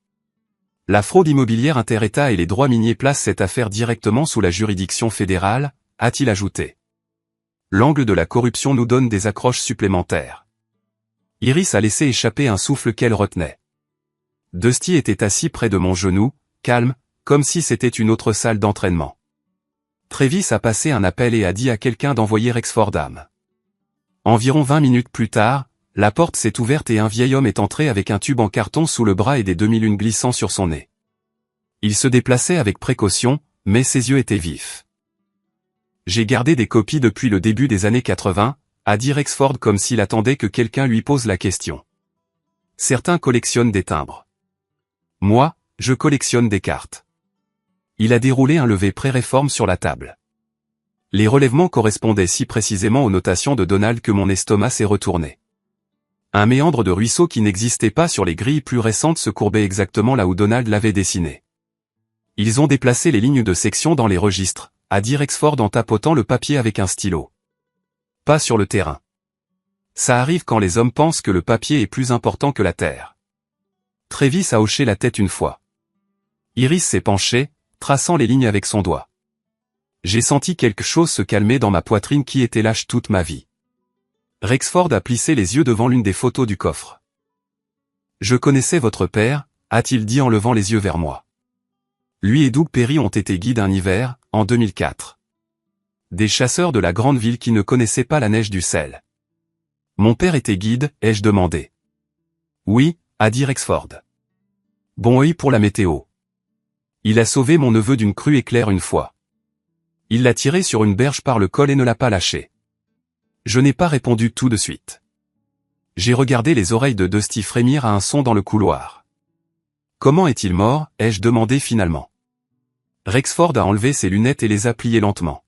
La fraude immobilière inter-État et les droits miniers placent cette affaire directement sous la juridiction fédérale, a-t-il ajouté. L'angle de la corruption nous donne des accroches supplémentaires. Iris a laissé échapper un souffle qu'elle retenait. Dusty était assis près de mon genou, calme, comme si c'était une autre salle d'entraînement. Travis a passé un appel et a dit à quelqu'un d'envoyer Rexfordham. Environ 20 minutes plus tard, la porte s'est ouverte et un vieil homme est entré avec un tube en carton sous le bras et des demi-lunes glissant sur son nez. Il se déplaçait avec précaution, mais ses yeux étaient vifs. J'ai gardé des copies depuis le début des années 80, a dit Rexford comme s'il attendait que quelqu'un lui pose la question. Certains collectionnent des timbres. Moi, je collectionne des cartes. Il a déroulé un levé pré-réforme sur la table. Les relèvements correspondaient si précisément aux notations de Donald que mon estomac s'est retourné. Un méandre de ruisseau qui n'existait pas sur les grilles plus récentes se courbait exactement là où Donald l'avait dessiné. Ils ont déplacé les lignes de section dans les registres, a dit Rexford en tapotant le papier avec un stylo. Pas sur le terrain. Ça arrive quand les hommes pensent que le papier est plus important que la terre. Travis a hoché la tête une fois. Iris s'est penchée, traçant les lignes avec son doigt. J'ai senti quelque chose se calmer dans ma poitrine qui était lâche toute ma vie. Rexford a plissé les yeux devant l'une des photos du coffre. Je connaissais votre père, a-t-il dit en levant les yeux vers moi. Lui et Doug Perry ont été guides un hiver, en 2004. Des chasseurs de la grande ville qui ne connaissaient pas la neige du sel. Mon père était guide, ai-je demandé. Oui, a dit Rexford. Bon œil pour la météo. Il a sauvé mon neveu d'une crue éclair une fois. Il l'a tiré sur une berge par le col et ne l'a pas lâché. Je n'ai pas répondu tout de suite. J'ai regardé les oreilles de Dusty frémir à un son dans le couloir. Comment est-il mort, ai-je demandé finalement. Rexford a enlevé ses lunettes et les a pliées lentement.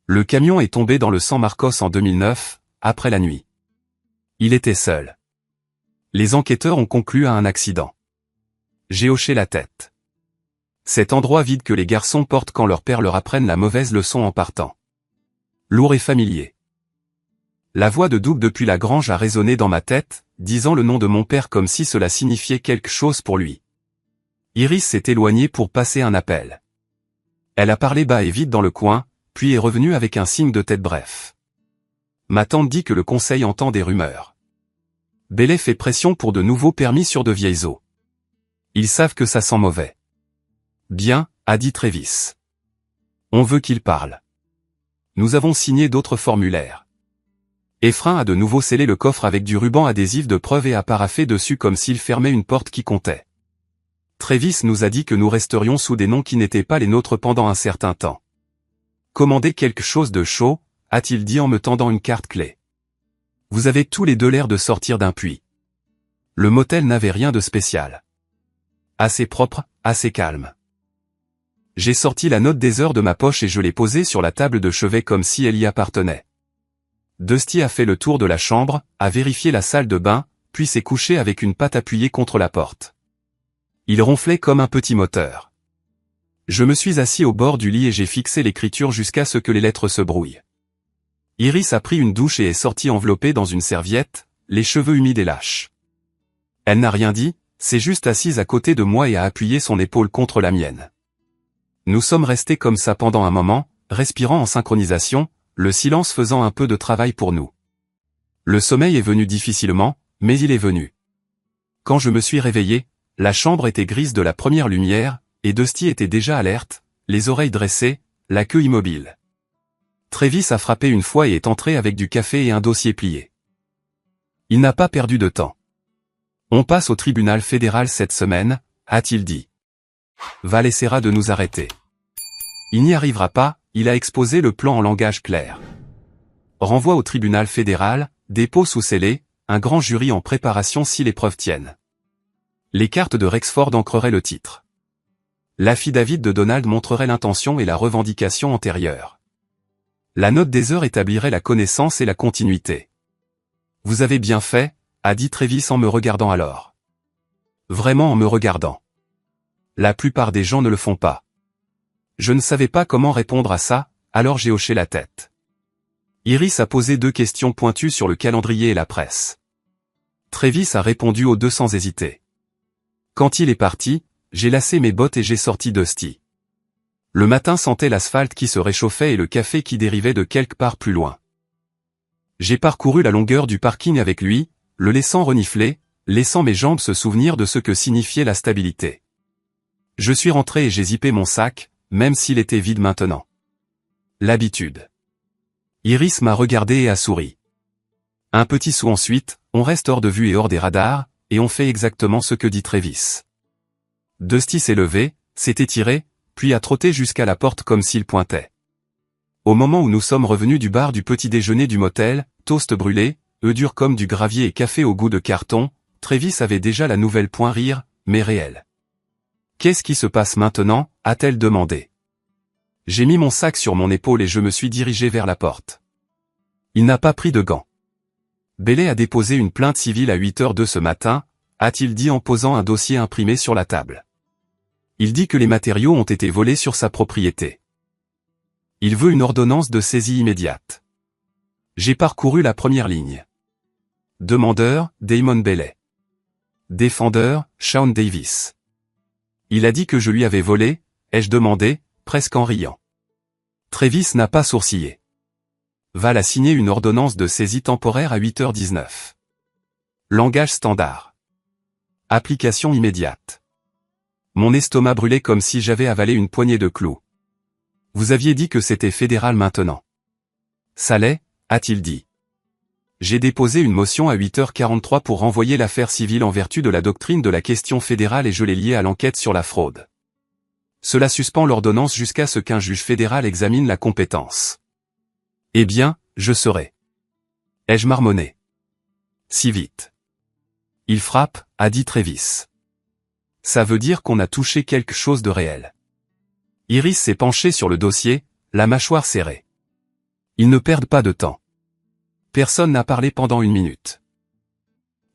Le camion est tombé dans le San Marcos en 2009, après la nuit. Il était seul. Les enquêteurs ont conclu à un accident. J'ai hoché la tête. Cet endroit vide que les garçons portent quand leurs pères leur apprennent la mauvaise leçon en partant. Lourd et familier. La voix de Doug depuis la grange a résonné dans ma tête, disant le nom de mon père comme si cela signifiait quelque chose pour lui. Iris s'est éloignée pour passer un appel. Elle a parlé bas et vite dans le coin, puis est revenue avec un signe de tête bref. Ma tante dit que le conseil entend des rumeurs. Bailey fait pression pour de nouveaux permis sur de vieilles eaux. Ils savent que ça sent mauvais. Bien, a dit Travis. On veut qu'il parle. Nous avons signé d'autres formulaires. Efrain a de nouveau scellé le coffre avec du ruban adhésif de preuve et a paraffé dessus comme s'il fermait une porte qui comptait. Travis nous a dit que nous resterions sous des noms qui n'étaient pas les nôtres pendant un certain temps. Commandez quelque chose de chaud, a-t-il dit en me tendant une carte clé. Vous avez tous les deux l'air de sortir d'un puits. Le motel n'avait rien de spécial. Assez propre, assez calme. J'ai sorti la note des heures de ma poche et je l'ai posée sur la table de chevet comme si elle y appartenait. Dusty a fait le tour de la chambre, a vérifié la salle de bain, puis s'est couché avec une patte appuyée contre la porte. Il ronflait comme un petit moteur. Je me suis assis au bord du lit et j'ai fixé l'écriture jusqu'à ce que les lettres se brouillent. Iris a pris une douche et est sortie enveloppée dans une serviette, les cheveux humides et lâches. Elle n'a rien dit, s'est juste assise à côté de moi et a appuyé son épaule contre la mienne. Nous sommes restés comme ça pendant un moment, respirant en synchronisation, le silence faisant un peu de travail pour nous. Le sommeil est venu difficilement, mais il est venu. Quand je me suis réveillé, la chambre était grise de la première lumière, et Dusty était déjà alerte, les oreilles dressées, la queue immobile. Travis a frappé une fois et est entré avec du café et un dossier plié. Il n'a pas perdu de temps. On passe au tribunal fédéral cette semaine, a-t-il dit. Val essaiera de nous arrêter. Il n'y arrivera pas, il a exposé le plan en langage clair. Renvoi au tribunal fédéral, dépôt sous scellé, un grand jury en préparation si les preuves tiennent. Les cartes de Rexford ancreraient le titre. L'affidavit de Donald montrerait l'intention et la revendication antérieure. La note des heures établirait la connaissance et la continuité. Vous avez bien fait, a dit Travis en me regardant alors. Vraiment en me regardant. La plupart des gens ne le font pas. Je ne savais pas comment répondre à ça, alors j'ai hoché la tête. Iris a posé 2 questions pointues sur le calendrier et la presse. Travis a répondu aux 2 sans hésiter. Quand il est parti, j'ai lacé mes bottes et j'ai sorti Dusty. Le matin sentait l'asphalte qui se réchauffait et le café qui dérivait de quelque part plus loin. J'ai parcouru la longueur du parking avec lui, le laissant renifler, laissant mes jambes se souvenir de ce que signifiait la stabilité. Je suis rentré et j'ai zippé mon sac, même s'il était vide maintenant. L'habitude. Iris m'a regardé et a souri. Un petit saut ensuite, on reste hors de vue et hors des radars, et on fait exactement ce que dit Travis. Dusty s'est levé, s'est étiré, puis a trotté jusqu'à la porte comme s'il pointait. Au moment où nous sommes revenus du bar du petit déjeuner du motel, toast brûlé, œufs durs comme du gravier et café au goût de carton, Travis avait déjà la nouvelle point rire, mais réelle. « Qu'est-ce qui se passe maintenant ?» a-t-elle demandé. J'ai mis mon sac sur mon épaule et je me suis dirigé vers la porte. Il n'a pas pris de gants. Bailey a déposé une plainte civile à 8h02 ce matin, a-t-il dit en posant un dossier imprimé sur la table. Il dit que les matériaux ont été volés sur sa propriété. Il veut une ordonnance de saisie immédiate. J'ai parcouru la première ligne. Demandeur, Damon Bailey. Défendeur, Sean Davis. Il a dit que je lui avais volé, ai-je demandé, presque en riant. Travis n'a pas sourcillé. Val a signé une ordonnance de saisie temporaire à 8h19. Langage standard. Application immédiate. Mon estomac brûlait comme si j'avais avalé une poignée de clous. Vous aviez dit que c'était fédéral maintenant. Ça l'est, a-t-il dit. J'ai déposé une motion à 8h43 pour renvoyer l'affaire civile en vertu de la doctrine de la question fédérale et je l'ai liée à l'enquête sur la fraude. Cela suspend l'ordonnance jusqu'à ce qu'un juge fédéral examine la compétence. Eh bien, je serai. Ai-je marmonné? Si vite. Il frappe, a dit Travis. Ça veut dire qu'on a touché quelque chose de réel. Iris s'est penchée sur le dossier, la mâchoire serrée. Ils ne perdent pas de temps. Personne n'a parlé pendant 1 minute.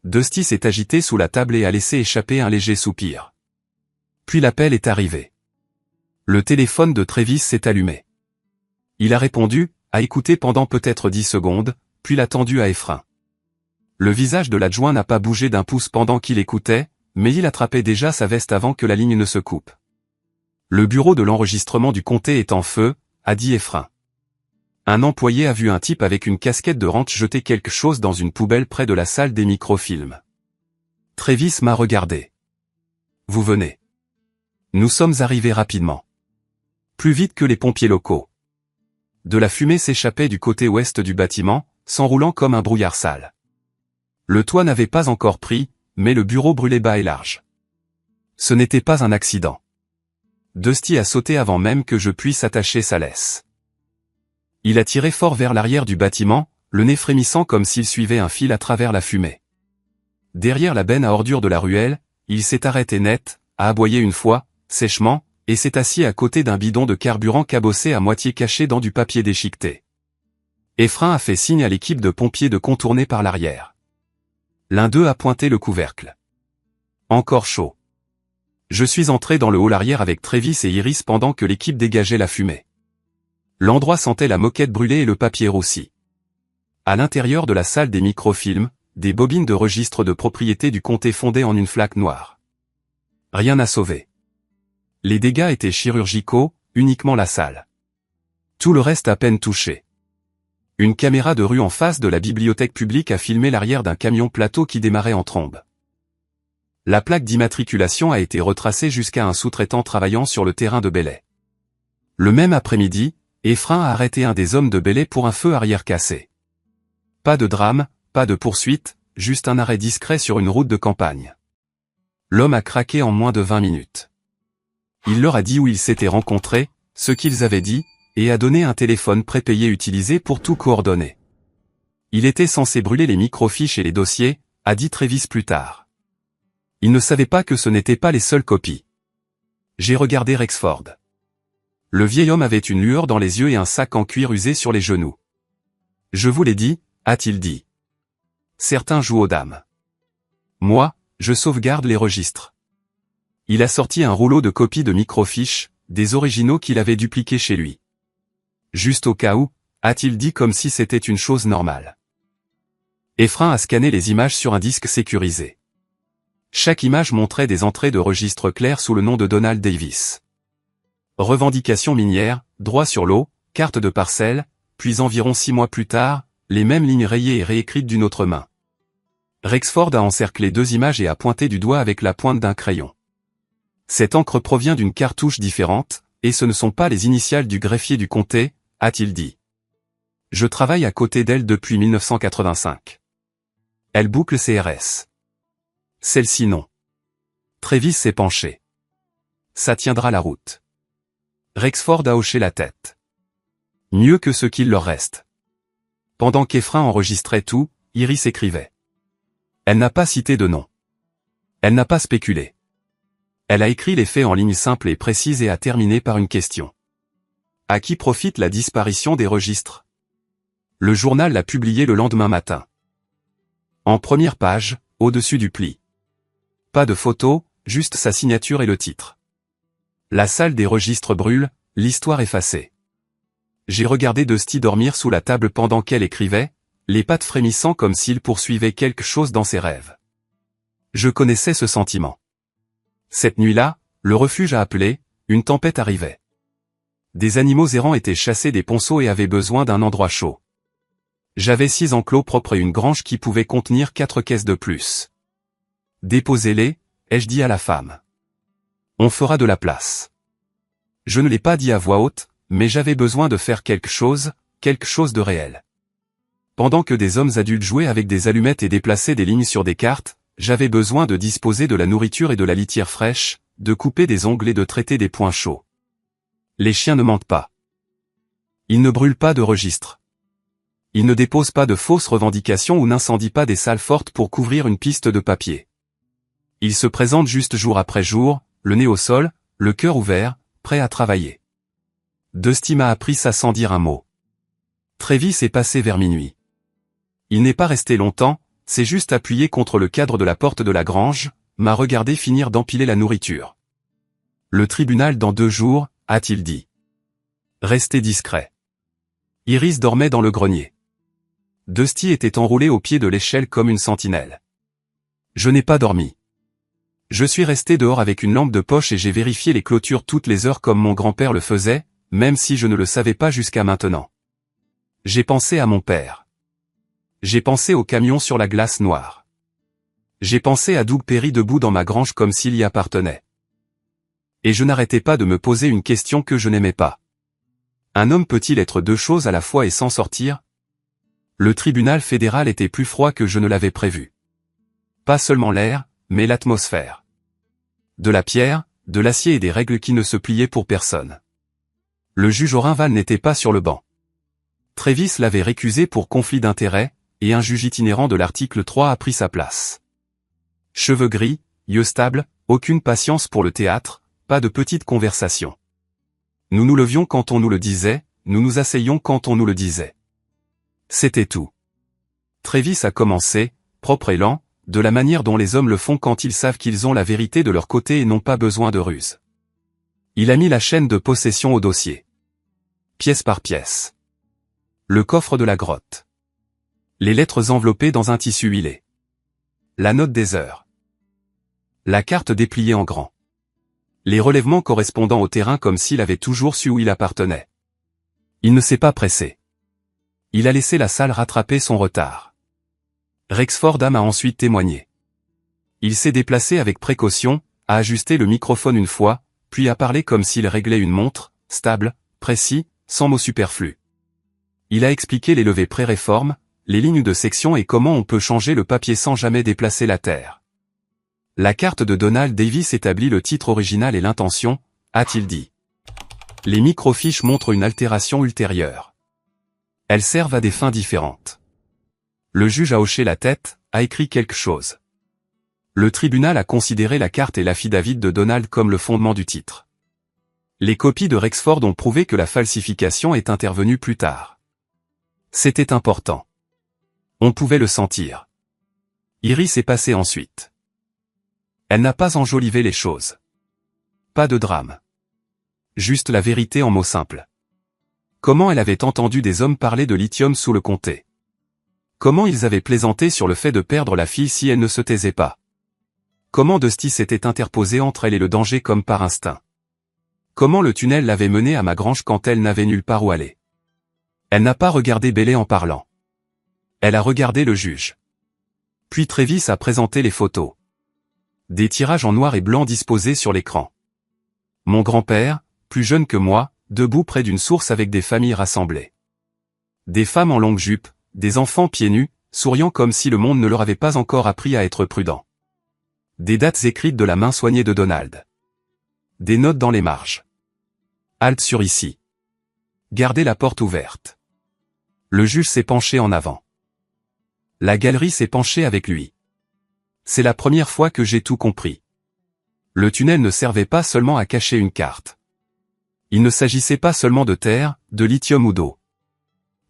Dusty s'est agité sous la table et a laissé échapper un léger soupir. Puis l'appel est arrivé. Le téléphone de Travis s'est allumé. Il a répondu, a écouté pendant peut-être 10 secondes, puis l'a tendu à Efrain. Le visage de l'adjoint n'a pas bougé d'un pouce pendant qu'il écoutait, mais il attrapait déjà sa veste avant que la ligne ne se coupe. Le bureau de l'enregistrement du comté est en feu, a dit Efrain. Un employé a vu un type avec une casquette de ranch jeter quelque chose dans une poubelle près de la salle des microfilms. Travis m'a regardé. Vous venez. Nous sommes arrivés rapidement. Plus vite que les pompiers locaux. De la fumée s'échappait du côté ouest du bâtiment, s'enroulant comme un brouillard sale. Le toit n'avait pas encore pris, mais le bureau brûlait bas et large. Ce n'était pas un accident. Dusty a sauté avant même que je puisse attacher sa laisse. Il a tiré fort vers l'arrière du bâtiment, le nez frémissant comme s'il suivait un fil à travers la fumée. Derrière la benne à ordures de la ruelle, il s'est arrêté net, a aboyé une fois, sèchement, et s'est assis à côté d'un bidon de carburant cabossé à moitié caché dans du papier déchiqueté. Efrain a fait signe à l'équipe de pompiers de contourner par l'arrière. L'un d'eux a pointé le couvercle. Encore chaud. Je suis entré dans le hall arrière avec Travis et Iris pendant que l'équipe dégageait la fumée. L'endroit sentait la moquette brûlée et le papier roussi. À l'intérieur de la salle des microfilms, des bobines de registre de propriété du comté fondaient en une flaque noire. Rien à sauver. Les dégâts étaient chirurgicaux, uniquement la salle. Tout le reste à peine touché. Une caméra de rue en face de la bibliothèque publique a filmé l'arrière d'un camion plateau qui démarrait en trombe. La plaque d'immatriculation a été retracée jusqu'à un sous-traitant travaillant sur le terrain de Bailey. Le même après-midi, Efrain a arrêté un des hommes de Belley pour un feu arrière cassé. Pas de drame, pas de poursuite, juste un arrêt discret sur une route de campagne. L'homme a craqué en moins de 20 minutes. Il leur a dit où ils s'étaient rencontrés, ce qu'ils avaient dit, et a donné un téléphone prépayé utilisé pour tout coordonner. Il était censé brûler les microfiches et les dossiers, a dit Travis plus tard. Il ne savait pas que ce n'étaient pas les seules copies. J'ai regardé Rexford. Le vieil homme avait une lueur dans les yeux et un sac en cuir usé sur les genoux. Je vous l'ai dit, a-t-il dit. Certains jouent aux dames. Moi, je sauvegarde les registres. Il a sorti un rouleau de copies de microfiches, des originaux qu'il avait dupliqués chez lui. Juste au cas où, a-t-il dit comme si c'était une chose normale. Efrain a scanné les images sur un disque sécurisé. Chaque image montrait des entrées de registre claires sous le nom de Donald Davis. Revendications minières, droit sur l'eau, carte de parcelle, puis environ 6 mois plus tard, les mêmes lignes rayées et réécrites d'une autre main. Rexford a encerclé 2 images et a pointé du doigt avec la pointe d'un crayon. Cette encre provient d'une cartouche différente, et ce ne sont pas les initiales du greffier du comté, a-t-il dit. Je travaille à côté d'elle depuis 1985. Elle boucle CRS. Celle-ci non. Travis s'est penché. Ça tiendra la route. Rexford a hoché la tête. Mieux que ce qu'il leur reste. Pendant qu'Efrain enregistrait tout, Iris écrivait. Elle n'a pas cité de nom. Elle n'a pas spéculé. Elle a écrit les faits en lignes simples et précises et a terminé par une question. À qui profite la disparition des registres? Le journal l'a publié le lendemain matin. En première page, au-dessus du pli. Pas de photo, juste sa signature et le titre. La salle des registres brûle, l'histoire effacée. J'ai regardé Dusty dormir sous la table pendant qu'elle écrivait, les pattes frémissant comme s'il poursuivait quelque chose dans ses rêves. Je connaissais ce sentiment. Cette nuit-là, le refuge a appelé, une tempête arrivait. Des animaux errants étaient chassés des ponceaux et avaient besoin d'un endroit chaud. J'avais 6 enclos propres et une grange qui pouvait contenir 4 caisses de plus. Déposez-les, ai-je dit à la femme. On fera de la place. Je ne l'ai pas dit à voix haute, mais j'avais besoin de faire quelque chose de réel. Pendant que des hommes adultes jouaient avec des allumettes et déplaçaient des lignes sur des cartes, j'avais besoin de disposer de la nourriture et de la litière fraîche, de couper des ongles et de traiter des points chauds. Les chiens ne mentent pas. Ils ne brûlent pas de registres. Ils ne déposent pas de fausses revendications ou n'incendient pas des salles fortes pour couvrir une piste de papier. Ils se présentent juste jour après jour, le nez au sol, le cœur ouvert, prêts à travailler. Dusty m'a appris ça sans dire un mot. Travis est passé vers minuit. Il n'est pas resté longtemps, s'est juste appuyé contre le cadre de la porte de la grange, m'a regardé finir d'empiler la nourriture. Le tribunal dans 2 jours, a-t-il dit. Restez discret. Iris dormait dans le grenier. Dusty était enroulé au pied de l'échelle comme une sentinelle. Je n'ai pas dormi. Je suis resté dehors avec une lampe de poche et j'ai vérifié les clôtures toutes les heures comme mon grand-père le faisait, même si je ne le savais pas jusqu'à maintenant. J'ai pensé à mon père. J'ai pensé au camion sur la glace noire. J'ai pensé à Doug Perry debout dans ma grange comme s'il y appartenait. Et je n'arrêtais pas de me poser une question que je n'aimais pas. Un homme peut-il être 2 choses à la fois et s'en sortir? Le tribunal fédéral était plus froid que je ne l'avais prévu. Pas seulement l'air, mais l'atmosphère. De la pierre, de l'acier et des règles qui ne se pliaient pour personne. Le juge Orinval n'était pas sur le banc. Travis l'avait récusé pour conflit d'intérêts, et un juge itinérant de l'article 3 a pris sa place. Cheveux gris, yeux stables, aucune patience pour le théâtre, pas de petites conversations. Nous nous levions quand on nous le disait, nous nous asseyions quand on nous le disait. C'était tout. Travis a commencé, propre et lent, de la manière dont les hommes le font quand ils savent qu'ils ont la vérité de leur côté et n'ont pas besoin de ruse. Il a mis la chaîne de possession au dossier. Pièce par pièce. Le coffre de la grotte. Les lettres enveloppées dans un tissu huilé. La note des heures. La carte dépliée en grand. Les relèvements correspondant au terrain comme s'il avait toujours su où il appartenait. Il ne s'est pas pressé. Il a laissé la salle rattraper son retard. Rexford a ensuite témoigné. Il s'est déplacé avec précaution, a ajusté le microphone une fois, puis a parlé comme s'il réglait une montre, stable, précis, sans mots superflus. Il a expliqué les levées pré-réforme, les lignes de section et comment on peut changer le papier sans jamais déplacer la terre. La carte de Donald Davis établit le titre original et l'intention, a-t-il dit. Les microfiches montrent une altération ultérieure. Elles servent à des fins différentes. Le juge a hoché la tête, a écrit quelque chose. Le tribunal a considéré la carte et l'affidavit de Donald comme le fondement du titre. Les copies de Rexford ont prouvé que la falsification est intervenue plus tard. C'était important. On pouvait le sentir. Iris est passée ensuite. Elle n'a pas enjolivé les choses. Pas de drame. Juste la vérité en mots simples. Comment elle avait entendu des hommes parler de lithium sous le comté. Comment ils avaient plaisanté sur le fait de perdre la fille si elle ne se taisait pas. Comment Dusty s'était interposé entre elle et le danger comme par instinct. Comment le tunnel l'avait menée à ma grange quand elle n'avait nulle part où aller. Elle n'a pas regardé Bailey en parlant. Elle a regardé le juge. Puis Travis a présenté les photos. Des tirages en noir et blanc disposés sur l'écran. Mon grand-père, plus jeune que moi, debout près d'une source avec des familles rassemblées. Des femmes en longue jupe, des enfants pieds nus, souriant comme si le monde ne leur avait pas encore appris à être prudent. Des dates écrites de la main soignée de Donald. Des notes dans les marges. Halte sur ici. Gardez la porte ouverte. Le juge s'est penché en avant. La galerie s'est penchée avec lui. C'est la première fois que j'ai tout compris. Le tunnel ne servait pas seulement à cacher une carte. Il ne s'agissait pas seulement de terre, de lithium ou d'eau.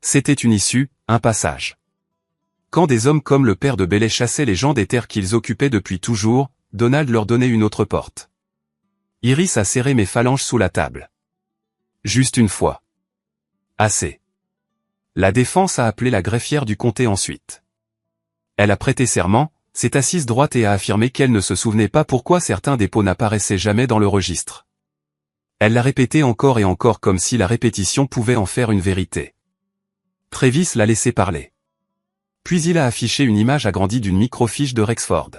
C'était une issue, un passage. Quand des hommes comme le père de Bailey chassaient les gens des terres qu'ils occupaient depuis toujours, Donald leur donnait une autre porte. Iris a serré mes phalanges sous la table. Juste une fois. Assez. La défense a appelé la greffière du comté ensuite. Elle a prêté serment, s'est assise droite et a affirmé qu'elle ne se souvenait pas pourquoi certains dépôts n'apparaissaient jamais dans le registre. Elle l'a répété encore et encore comme si la répétition pouvait en faire une vérité. Travis l'a laissé parler. Puis il a affiché une image agrandie d'une microfiche de Rexford.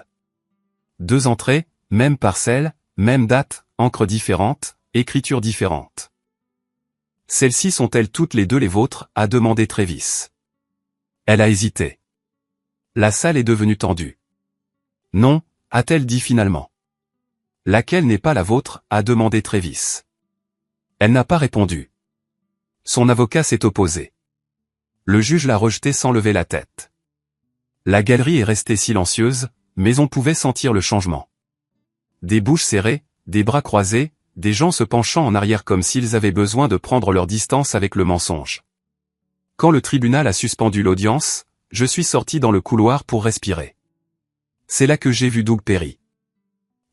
2 entrées, même parcelle, même date, encre différente, écriture différente. Celles-ci sont-elles toutes les deux les vôtres, a demandé Travis. Elle a hésité. La salle est devenue tendue. Non, a-t-elle dit finalement. Laquelle n'est pas la vôtre, a demandé Travis. Elle n'a pas répondu. Son avocat s'est opposé. Le juge l'a rejeté sans lever la tête. La galerie est restée silencieuse, mais on pouvait sentir le changement. Des bouches serrées, des bras croisés, des gens se penchant en arrière comme s'ils avaient besoin de prendre leur distance avec le mensonge. Quand le tribunal a suspendu l'audience, je suis sorti dans le couloir pour respirer. C'est là que j'ai vu Doug Perry.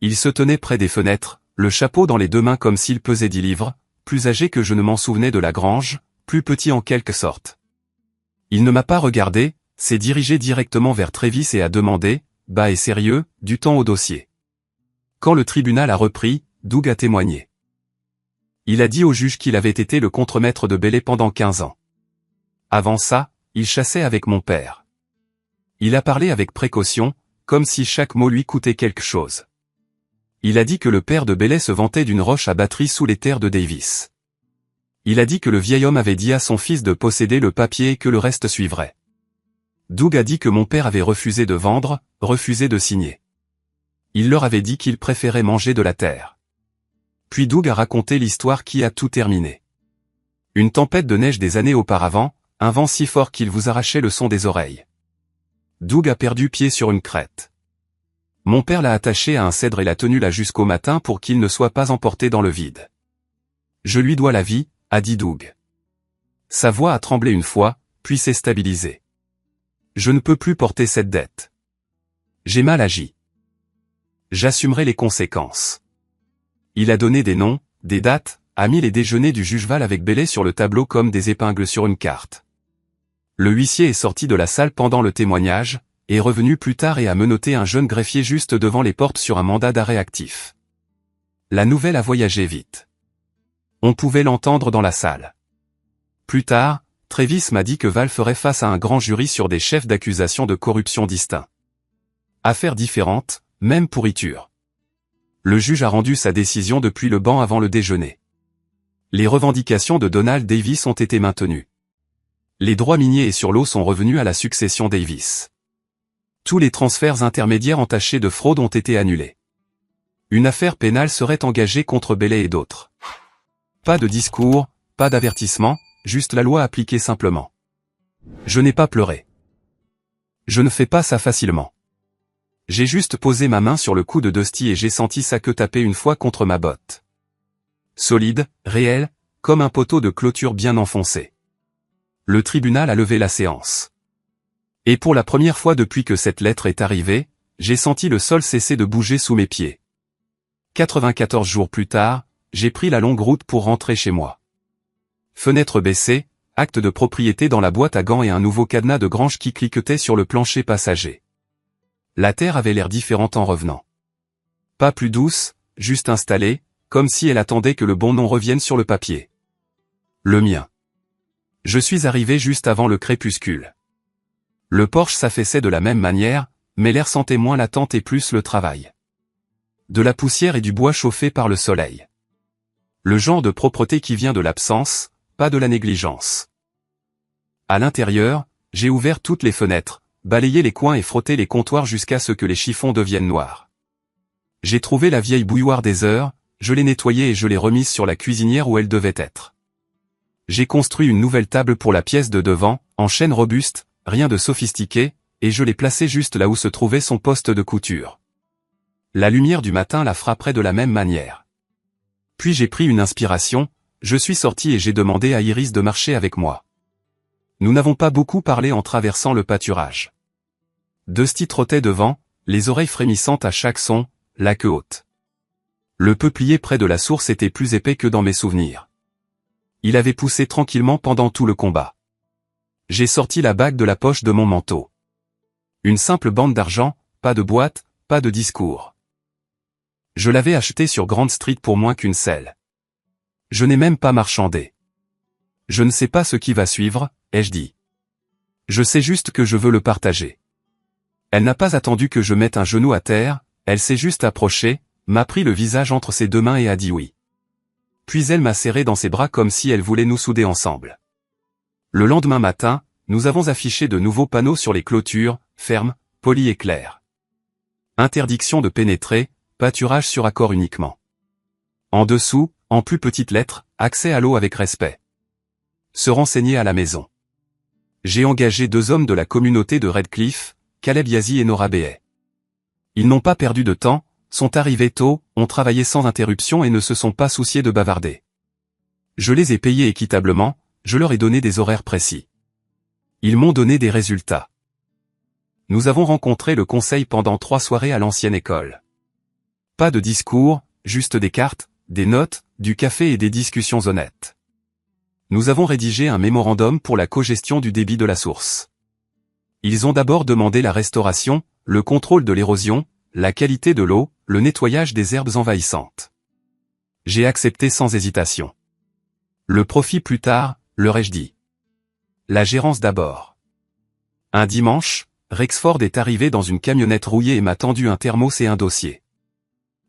Il se tenait près des fenêtres, le chapeau dans les 2 mains comme s'il pesait 10 livres, plus âgé que je ne m'en souvenais de la grange, plus petit en quelque sorte. Il ne m'a pas regardé, s'est dirigé directement vers Travis et a demandé, bas et sérieux, du temps au dossier. Quand le tribunal a repris, Doug a témoigné. Il a dit au juge qu'il avait été le contremaître de Bailey pendant 15 ans. Avant ça, il chassait avec mon père. Il a parlé avec précaution, comme si chaque mot lui coûtait quelque chose. Il a dit que le père de Bailey se vantait d'une roche à batterie sous les terres de Davis. Il a dit que le vieil homme avait dit à son fils de posséder le papier et que le reste suivrait. Doug a dit que mon père avait refusé de vendre, refusé de signer. Il leur avait dit qu'il préférait manger de la terre. Puis Doug a raconté l'histoire qui a tout terminé. Une tempête de neige des années auparavant, un vent si fort qu'il vous arrachait le son des oreilles. Doug a perdu pied sur une crête. Mon père l'a attaché à un cèdre et l'a tenu là jusqu'au matin pour qu'il ne soit pas emporté dans le vide. Je lui dois la vie, a dit Doug. Sa voix a tremblé une fois, puis s'est stabilisée. Je ne peux plus porter cette dette. J'ai mal agi. J'assumerai les conséquences. Il a donné des noms, des dates, a mis les déjeuners du juge Val avec Bailey sur le tableau comme des épingles sur une carte. Le huissier est sorti de la salle pendant le témoignage, est revenu plus tard et a menotté un jeune greffier juste devant les portes sur un mandat d'arrêt actif. La nouvelle a voyagé vite. On pouvait l'entendre dans la salle. Plus tard, Travis m'a dit que Val ferait face à un grand jury sur des chefs d'accusation de corruption distincts. Affaires différentes, même pourriture. Le juge a rendu sa décision depuis le banc avant le déjeuner. Les revendications de Donald Davis ont été maintenues. Les droits miniers et sur l'eau sont revenus à la succession Davis. Tous les transferts intermédiaires entachés de fraude ont été annulés. Une affaire pénale serait engagée contre Bailey et d'autres. Pas de discours, pas d'avertissement, juste la loi appliquée simplement. Je n'ai pas pleuré. Je ne fais pas ça facilement. J'ai juste posé ma main sur le cou de Dusty et j'ai senti sa queue taper une fois contre ma botte. Solide, réel, comme un poteau de clôture bien enfoncé. Le tribunal a levé la séance. Et pour la première fois depuis que cette lettre est arrivée, j'ai senti le sol cesser de bouger sous mes pieds. 94 jours plus tard, j'ai pris la longue route pour rentrer chez moi. Fenêtre baissée, acte de propriété dans la boîte à gants et un nouveau cadenas de grange qui cliquetait sur le plancher passager. La terre avait l'air différente en revenant. Pas plus douce, juste installée, comme si elle attendait que le bon nom revienne sur le papier. Le mien. Je suis arrivé juste avant le crépuscule. Le porche s'affaissait de la même manière, mais l'air sentait moins l'attente et plus le travail. De la poussière et du bois chauffé par le soleil. Le genre de propreté qui vient de l'absence, pas de la négligence. À l'intérieur, j'ai ouvert toutes les fenêtres, balayé les coins et frotté les comptoirs jusqu'à ce que les chiffons deviennent noirs. J'ai trouvé la vieille bouilloire des heures, je l'ai nettoyée et je l'ai remise sur la cuisinière où elle devait être. J'ai construit une nouvelle table pour la pièce de devant, en chêne robuste, rien de sophistiqué, et je l'ai placée juste là où se trouvait son poste de couture. La lumière du matin la frapperait de la même manière. Puis j'ai pris une inspiration, je suis sorti et j'ai demandé à Iris de marcher avec moi. Nous n'avons pas beaucoup parlé en traversant le pâturage. Dusty trottait devant, les oreilles frémissantes à chaque son, la queue haute. Le peuplier près de la source était plus épais que dans mes souvenirs. Il avait poussé tranquillement pendant tout le combat. J'ai sorti la bague de la poche de mon manteau. Une simple bande d'argent, pas de boîte, pas de discours. Je l'avais acheté sur Grand Street pour moins qu'une selle. Je n'ai même pas marchandé. Je ne sais pas ce qui va suivre, ai-je dit. Je sais juste que je veux le partager. Elle n'a pas attendu que je mette un genou à terre, elle s'est juste approchée, m'a pris le visage entre ses deux mains et a dit oui. Puis elle m'a serré dans ses bras comme si elle voulait nous souder ensemble. Le lendemain matin, nous avons affiché de nouveaux panneaux sur les clôtures, fermes, polies et claires. Interdiction de pénétrer, pâturage sur accord uniquement. En dessous, en plus petites lettres, accès à l'eau avec respect. Se renseigner à la maison. J'ai engagé 2 hommes de la communauté de Redcliffe, Caleb Yazi et Nora Behay. Ils n'ont pas perdu de temps, sont arrivés tôt, ont travaillé sans interruption et ne se sont pas souciés de bavarder. Je les ai payés équitablement, je leur ai donné des horaires précis. Ils m'ont donné des résultats. Nous avons rencontré le conseil pendant 3 soirées à l'ancienne école. Pas de discours, juste des cartes, des notes, du café et des discussions honnêtes. Nous avons rédigé un mémorandum pour la cogestion du débit de la source. Ils ont d'abord demandé la restauration, le contrôle de l'érosion, la qualité de l'eau, le nettoyage des herbes envahissantes. J'ai accepté sans hésitation. Le profit plus tard, leur ai-je dit. La gérance d'abord. Un dimanche, Rexford est arrivé dans une camionnette rouillée et m'a tendu un thermos et un dossier.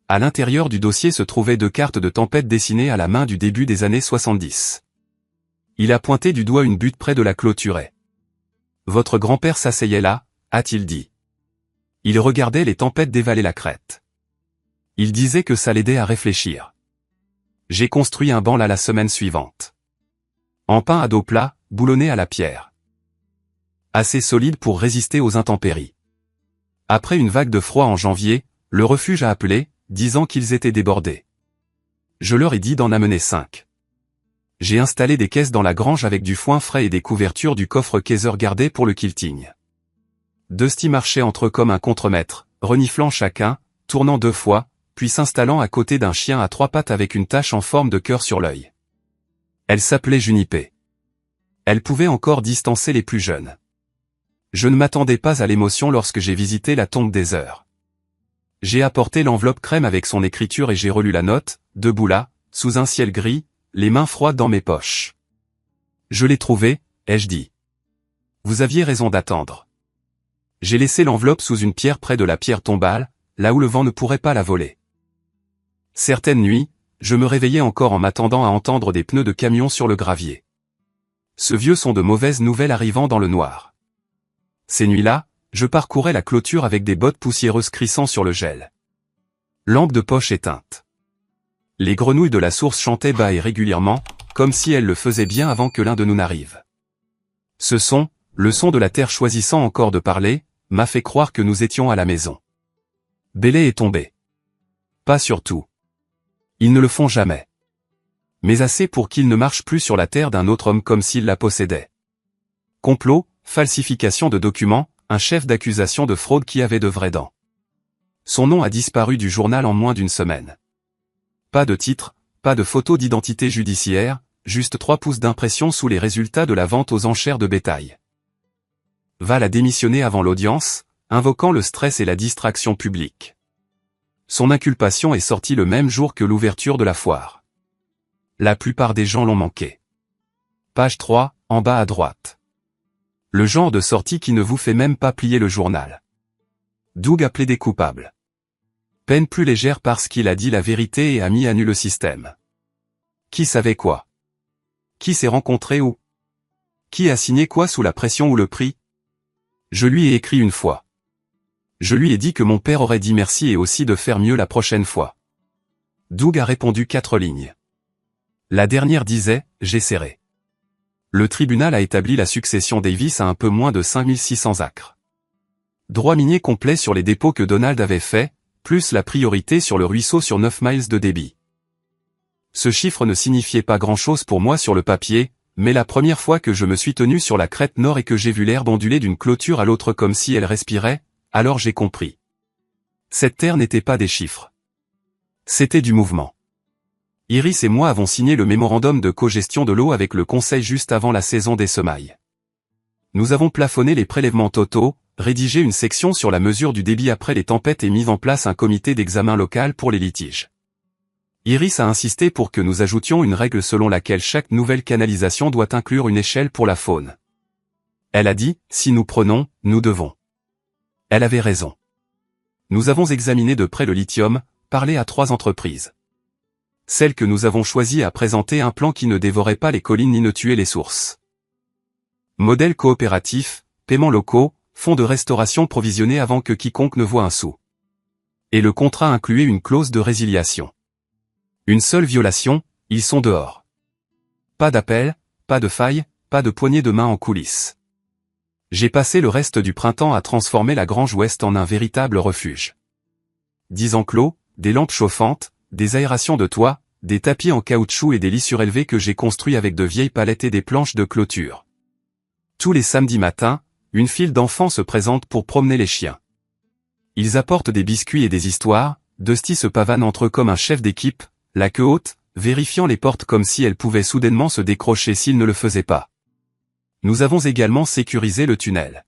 À l'intérieur du dossier se trouvaient 2 cartes de tempête dessinées à la main du début des années 70. Il a pointé du doigt une butte près de la clôture. Votre grand-père s'asseyait là, a-t-il dit. Il regardait les tempêtes dévaler la crête. Il disait que ça l'aidait à réfléchir. J'ai construit un banc là la semaine suivante. En pin à dos plat, boulonné à la pierre. Assez solide pour résister aux intempéries. Après une vague de froid en janvier, le refuge a appelé, disant qu'ils étaient débordés. Je leur ai dit d'en amener 5. J'ai installé des caisses dans la grange avec du foin frais et des couvertures du coffre Kaiser gardé pour le quilting. Dusty marchait entre eux comme un contremaître, reniflant chacun, tournant 2 fois, puis s'installant à côté d'un chien à 3 pattes avec une tache en forme de cœur sur l'œil. Elle s'appelait Junipé. Elle pouvait encore distancer les plus jeunes. Je ne m'attendais pas à l'émotion lorsque j'ai visité la tombe des heures. J'ai apporté l'enveloppe crème avec son écriture et j'ai relu la note, debout là, sous un ciel gris, les mains froides dans mes poches. Je l'ai trouvé, ai-je dit. Vous aviez raison d'attendre. J'ai laissé l'enveloppe sous une pierre près de la pierre tombale, là où le vent ne pourrait pas la voler. Certaines nuits, je me réveillais encore en m'attendant à entendre des pneus de camion sur le gravier. Ce vieux sont de mauvaises nouvelles arrivant dans le noir. Ces nuits-là, je parcourais la clôture avec des bottes poussiéreuses crissant sur le gel. Lampe de poche éteinte. Les grenouilles de la source chantaient bas et régulièrement, comme si elles le faisaient bien avant que l'un de nous n'arrive. Ce son, le son de la terre choisissant encore de parler, m'a fait croire que nous étions à la maison. Bélé est tombé. Pas sur tout. Ils ne le font jamais. Mais assez pour qu'il ne marche plus sur la terre d'un autre homme comme s'il la possédait. Complot, falsification de documents, un chef d'accusation de fraude qui avait de vraies dents. Son nom a disparu du journal en moins d'une semaine. Pas de titre, pas de photo d'identité judiciaire, juste 3 pouces d'impression sous les résultats de la vente aux enchères de bétail. Val a démissionné avant l'audience, invoquant le stress et la distraction publique. Son inculpation est sortie le même jour que l'ouverture de la foire. La plupart des gens l'ont manqué. Page 3, en bas à droite. Le genre de sortie qui ne vous fait même pas plier le journal. Doug a plaidé coupable. Peine plus légère parce qu'il a dit la vérité et a mis à nu le système. Qui savait quoi? Qui s'est rencontré où? Qui a signé quoi sous la pression ou le prix? Je lui ai écrit une fois. Je lui ai dit que mon père aurait dit merci et aussi de faire mieux la prochaine fois. Doug a répondu 4 lignes. La dernière disait « J'essaierai ». Le tribunal a établi la succession Davis à un peu moins de 5600 acres. Droit minier complet sur les dépôts que Donald avait fait, plus la priorité sur le ruisseau sur 9 miles de débit. Ce chiffre ne signifiait pas grand-chose pour moi sur le papier, mais la première fois que je me suis tenu sur la crête nord et que j'ai vu l'herbe onduler d'une clôture à l'autre comme si elle respirait, alors j'ai compris. Cette terre n'était pas des chiffres. C'était du mouvement. Iris et moi avons signé le mémorandum de cogestion de l'eau avec le conseil juste avant la saison des semailles. Nous avons plafonné les prélèvements totaux, rédigé une section sur la mesure du débit après les tempêtes et mis en place un comité d'examen local pour les litiges. Iris a insisté pour que nous ajoutions une règle selon laquelle chaque nouvelle canalisation doit inclure une échelle pour la faune. Elle a dit, si nous prenons, nous devons. Elle avait raison. Nous avons examiné de près le lithium, parlé à 3 entreprises. Celle que nous avons choisie a présenté un plan qui ne dévorait pas les collines ni ne tuait les sources. Modèle coopératif, paiements locaux, fonds de restauration provisionnés avant que quiconque ne voie un sou. Et le contrat incluait une clause de résiliation. Une seule violation, ils sont dehors. Pas d'appel, pas de faille, pas de poignée de main en coulisses. J'ai passé le reste du printemps à transformer la Grange Ouest en un véritable refuge. 10 enclos, des lampes chauffantes, des aérations de toit, des tapis en caoutchouc et des lits surélevés que j'ai construits avec de vieilles palettes et des planches de clôture. Tous les samedis matins, une file d'enfants se présente pour promener les chiens. Ils apportent des biscuits et des histoires, Dusty se pavane entre eux comme un chef d'équipe, la queue haute, vérifiant les portes comme si elles pouvaient soudainement se décrocher s'ils ne le faisaient pas. Nous avons également sécurisé le tunnel.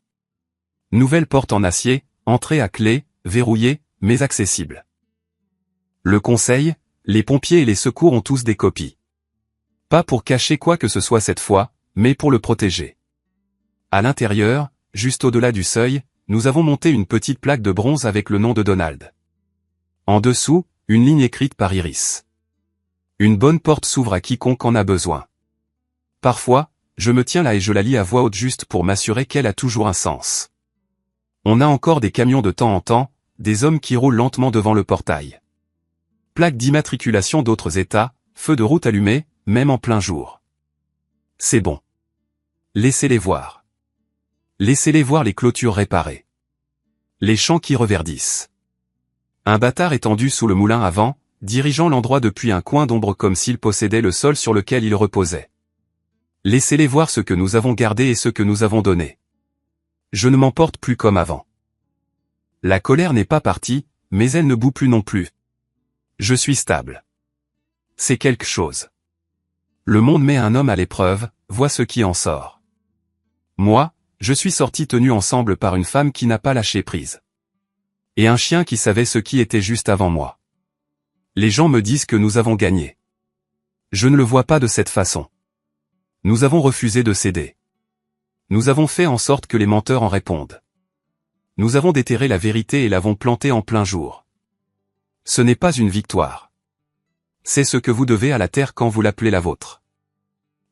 Nouvelle porte en acier, entrée à clé, verrouillée, mais accessible. Le conseil, les pompiers et les secours ont tous des copies. Pas pour cacher quoi que ce soit cette fois, mais pour le protéger. À l'intérieur, juste au-delà du seuil, nous avons monté une petite plaque de bronze avec le nom de Donald. En dessous, une ligne écrite par Iris. Une bonne porte s'ouvre à quiconque en a besoin. Parfois, je me tiens là et je la lis à voix haute juste pour m'assurer qu'elle a toujours un sens. On a encore des camions de temps en temps, des hommes qui roulent lentement devant le portail. Plaque d'immatriculation d'autres États, feux de route allumés, même en plein jour. C'est bon. Laissez-les voir. Laissez-les voir les clôtures réparées. Les champs qui reverdissent. Un bâtard étendu sous le moulin à vent, dirigeant l'endroit depuis un coin d'ombre comme s'il possédait le sol sur lequel il reposait. Laissez-les voir ce que nous avons gardé et ce que nous avons donné. Je ne m'emporte plus comme avant. La colère n'est pas partie, mais elle ne bout plus non plus. Je suis stable. C'est quelque chose. Le monde met un homme à l'épreuve, voit ce qui en sort. Moi, je suis sorti tenu ensemble par une femme qui n'a pas lâché prise. Et un chien qui savait ce qui était juste avant moi. Les gens me disent que nous avons gagné. Je ne le vois pas de cette façon. Nous avons refusé de céder. Nous avons fait en sorte que les menteurs en répondent. Nous avons déterré la vérité et l'avons plantée en plein jour. Ce n'est pas une victoire. C'est ce que vous devez à la terre quand vous l'appelez la vôtre.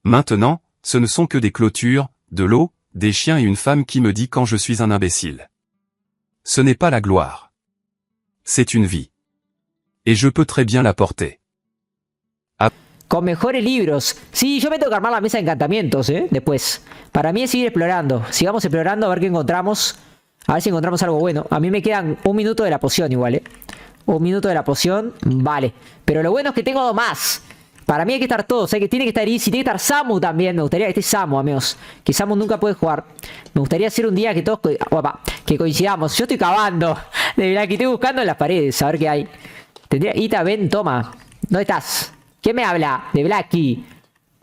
Maintenant, ce ne sont que des clôtures, de l'eau, des chiens et une femme qui me dit quand je suis un imbécile. Ce n'est pas la gloire. C'est une vie. Et je peux très bien la porter. Con mejores libros. Sí, yo me tengo que armar la mesa de encantamientos, después. Para mí es seguir explorando. Sigamos explorando a ver qué encontramos. A ver si encontramos algo bueno. A mí me quedan 1 minuto de la poción igual, 1 minuto de la poción. Vale. Pero lo bueno es que tengo 2 más. Para mí hay que estar todos. Tiene que estar Izzy. Tiene que estar Samu también. Me gustaría que esté Samu, amigos. Que Samu nunca puede jugar. Me gustaría hacer un día que todos... Opa, que coincidamos. Yo estoy cavando. De verdad que estoy buscando en las paredes. A ver qué hay. Tendría... Ita, ven, toma. ¿Dónde estás? ¿Quién me habla? De Blacky.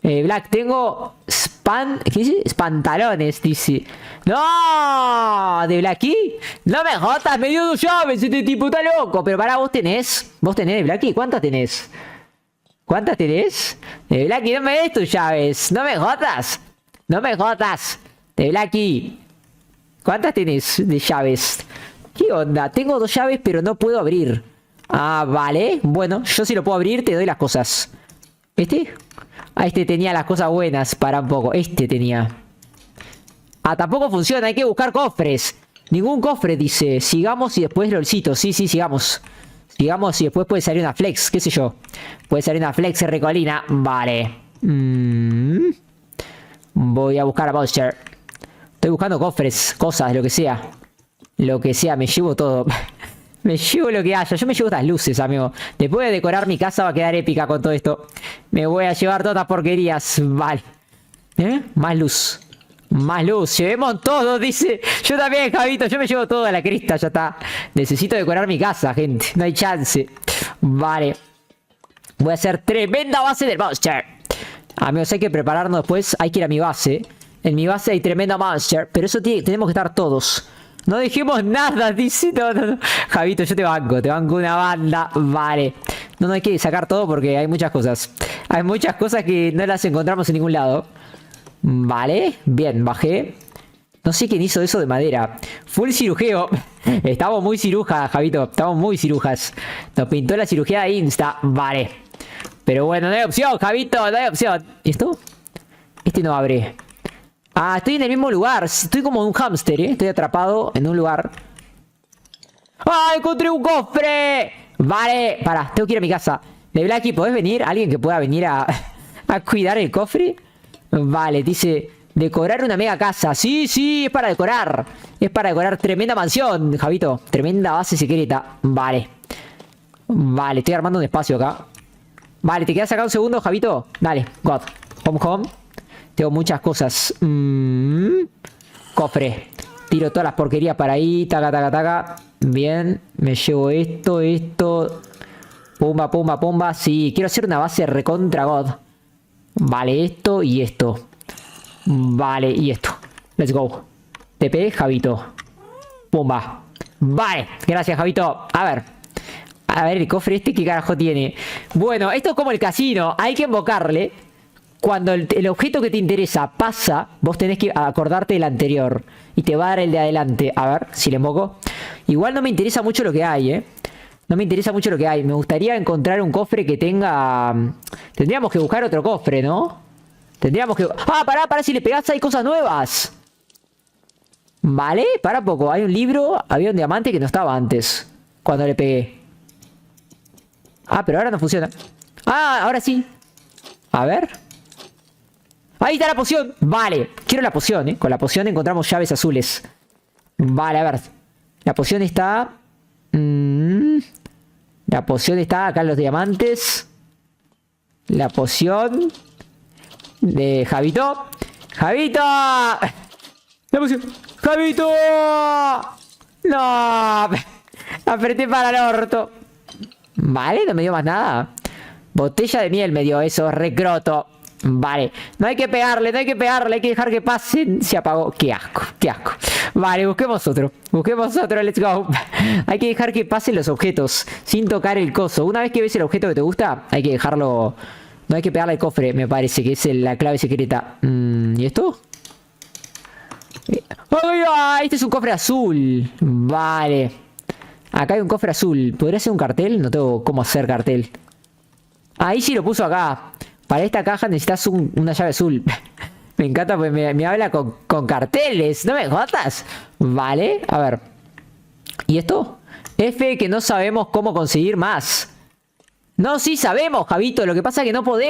Black, tengo... ¿Qué dice? Pantalones, dice. ¡No! ¿De Blacky? No me jodas, me dio 2 llaves. Este tipo está loco. Pero pará, vos tenés. ¿Vos tenés de Blacky? ¿Cuántas tenés? ¿Cuántas tenés? De Blacky, no me des tus llaves. No me jodas. No me jodas. De Blacky. ¿Cuántas tenés de llaves? ¿Qué onda? Tengo 2 llaves, pero no puedo abrir. Ah, vale. Bueno, yo si lo puedo abrir, te doy las cosas. ¿Este? Ah, este tenía las cosas buenas. Para un poco. Este tenía. Ah, tampoco funciona. Hay que buscar cofres. Ningún cofre, dice. Sigamos y después lolcito. Sí, sí, sigamos. Sigamos y después puede salir una flex. ¿Qué sé yo? Puede salir una flex recolina. Vale. Voy a buscar a Monster. Estoy buscando cofres. Cosas, lo que sea. Lo que sea. Me llevo todo. Me llevo lo que haya. Yo me llevo estas luces, amigo. Después de decorar mi casa va a quedar épica con todo esto. Me voy a llevar todas estas porquerías. Vale. Más luz. Más luz. Llevemos todo, dice. Yo también, Javito. Yo me llevo todo a la crista. Ya está. Necesito decorar mi casa, gente. No hay chance. Vale. Voy a hacer tremenda base del monster. Amigos, hay que prepararnos después. Hay que ir a mi base. En mi base hay tremenda monster. Pero eso tenemos que estar todos. No dejemos nada, dice. No, no, no. Javito, yo te banco una banda. Vale. No, no hay que sacar todo porque hay muchas cosas. Hay muchas cosas que no las encontramos en ningún lado. Vale. Bien, bajé. No sé quién hizo eso de madera. Full cirujeo. Estamos muy cirujas, Javito. Estamos muy cirujas. Nos pintó la cirugía de Insta. Vale. Pero bueno, no hay opción, Javito. No hay opción. ¿Y esto? Este no abre. Ah, estoy en el mismo lugar. Estoy como un hámster, Estoy atrapado en un lugar. ¡Ah, encontré un cofre! Vale, pará, tengo que ir a mi casa. De Blacky, ¿podés venir? ¿Alguien que pueda venir a cuidar el cofre? Vale, dice... Decorar una mega casa. Sí, sí, es para decorar. Es para decorar tremenda mansión, Javito. Tremenda base secreta. Vale. Vale, estoy armando un espacio acá. Vale, ¿te quedas acá un segundo, Javito? Dale, God. Home, home. Tengo muchas cosas. Cofre. Tiro todas las porquerías para ahí. Taca, taca, taca. Bien. Me llevo esto, esto. Pumba, pumba, pumba. Sí, quiero hacer una base recontra God. Vale, esto y esto. Vale, y esto. Let's go. TP, Javito. Pumba. Vale, gracias, Javito. A ver, el cofre este, ¿qué carajo tiene? Bueno, esto es como el casino. Hay que invocarle. Cuando el objeto que te interesa pasa, vos tenés que acordarte del anterior. Y te va a dar el de adelante. A ver, si le invoco. Igual no me interesa mucho lo que hay, No me interesa mucho lo que hay. Me gustaría encontrar un cofre que tenga... Tendríamos que buscar otro cofre, ¿no? Tendríamos que... ¡Ah, pará! Si le pegás hay cosas nuevas. Vale, para poco. Hay un libro. Había un diamante que no estaba antes. Cuando le pegué. Ah, pero ahora no funciona. Ah, ahora sí. A ver. Ahí está la poción. Vale. Quiero la poción, Con la poción encontramos llaves azules. Vale, a ver. La poción está... La poción está acá en los diamantes. La poción... De Javito. ¡Javito! ¡La poción! ¡Javito! ¡No! Apreté para el orto. Vale, no me dio más nada. Botella de miel me dio eso, recroto. Vale, no hay que pegarle, hay que dejar que pasen. Se apagó, qué asco. Vale, busquemos otro, let's go. Hay que dejar que pasen los objetos sin tocar el coso. Una vez que ves el objeto que te gusta, hay que dejarlo. No hay que pegarle al cofre, me parece que es la clave secreta. ¿Y esto? ¡Ay! Este es un cofre azul. Vale. Acá hay un cofre azul. ¿Podría ser un cartel? No tengo cómo hacer cartel. Ahí sí lo puso acá. Para esta caja necesitas una llave azul. Me encanta porque me habla con carteles. No me jodas. Vale, a ver. ¿Y esto? F, que no sabemos cómo conseguir más. No, sí sabemos, Javito. Lo que pasa es que no podemos.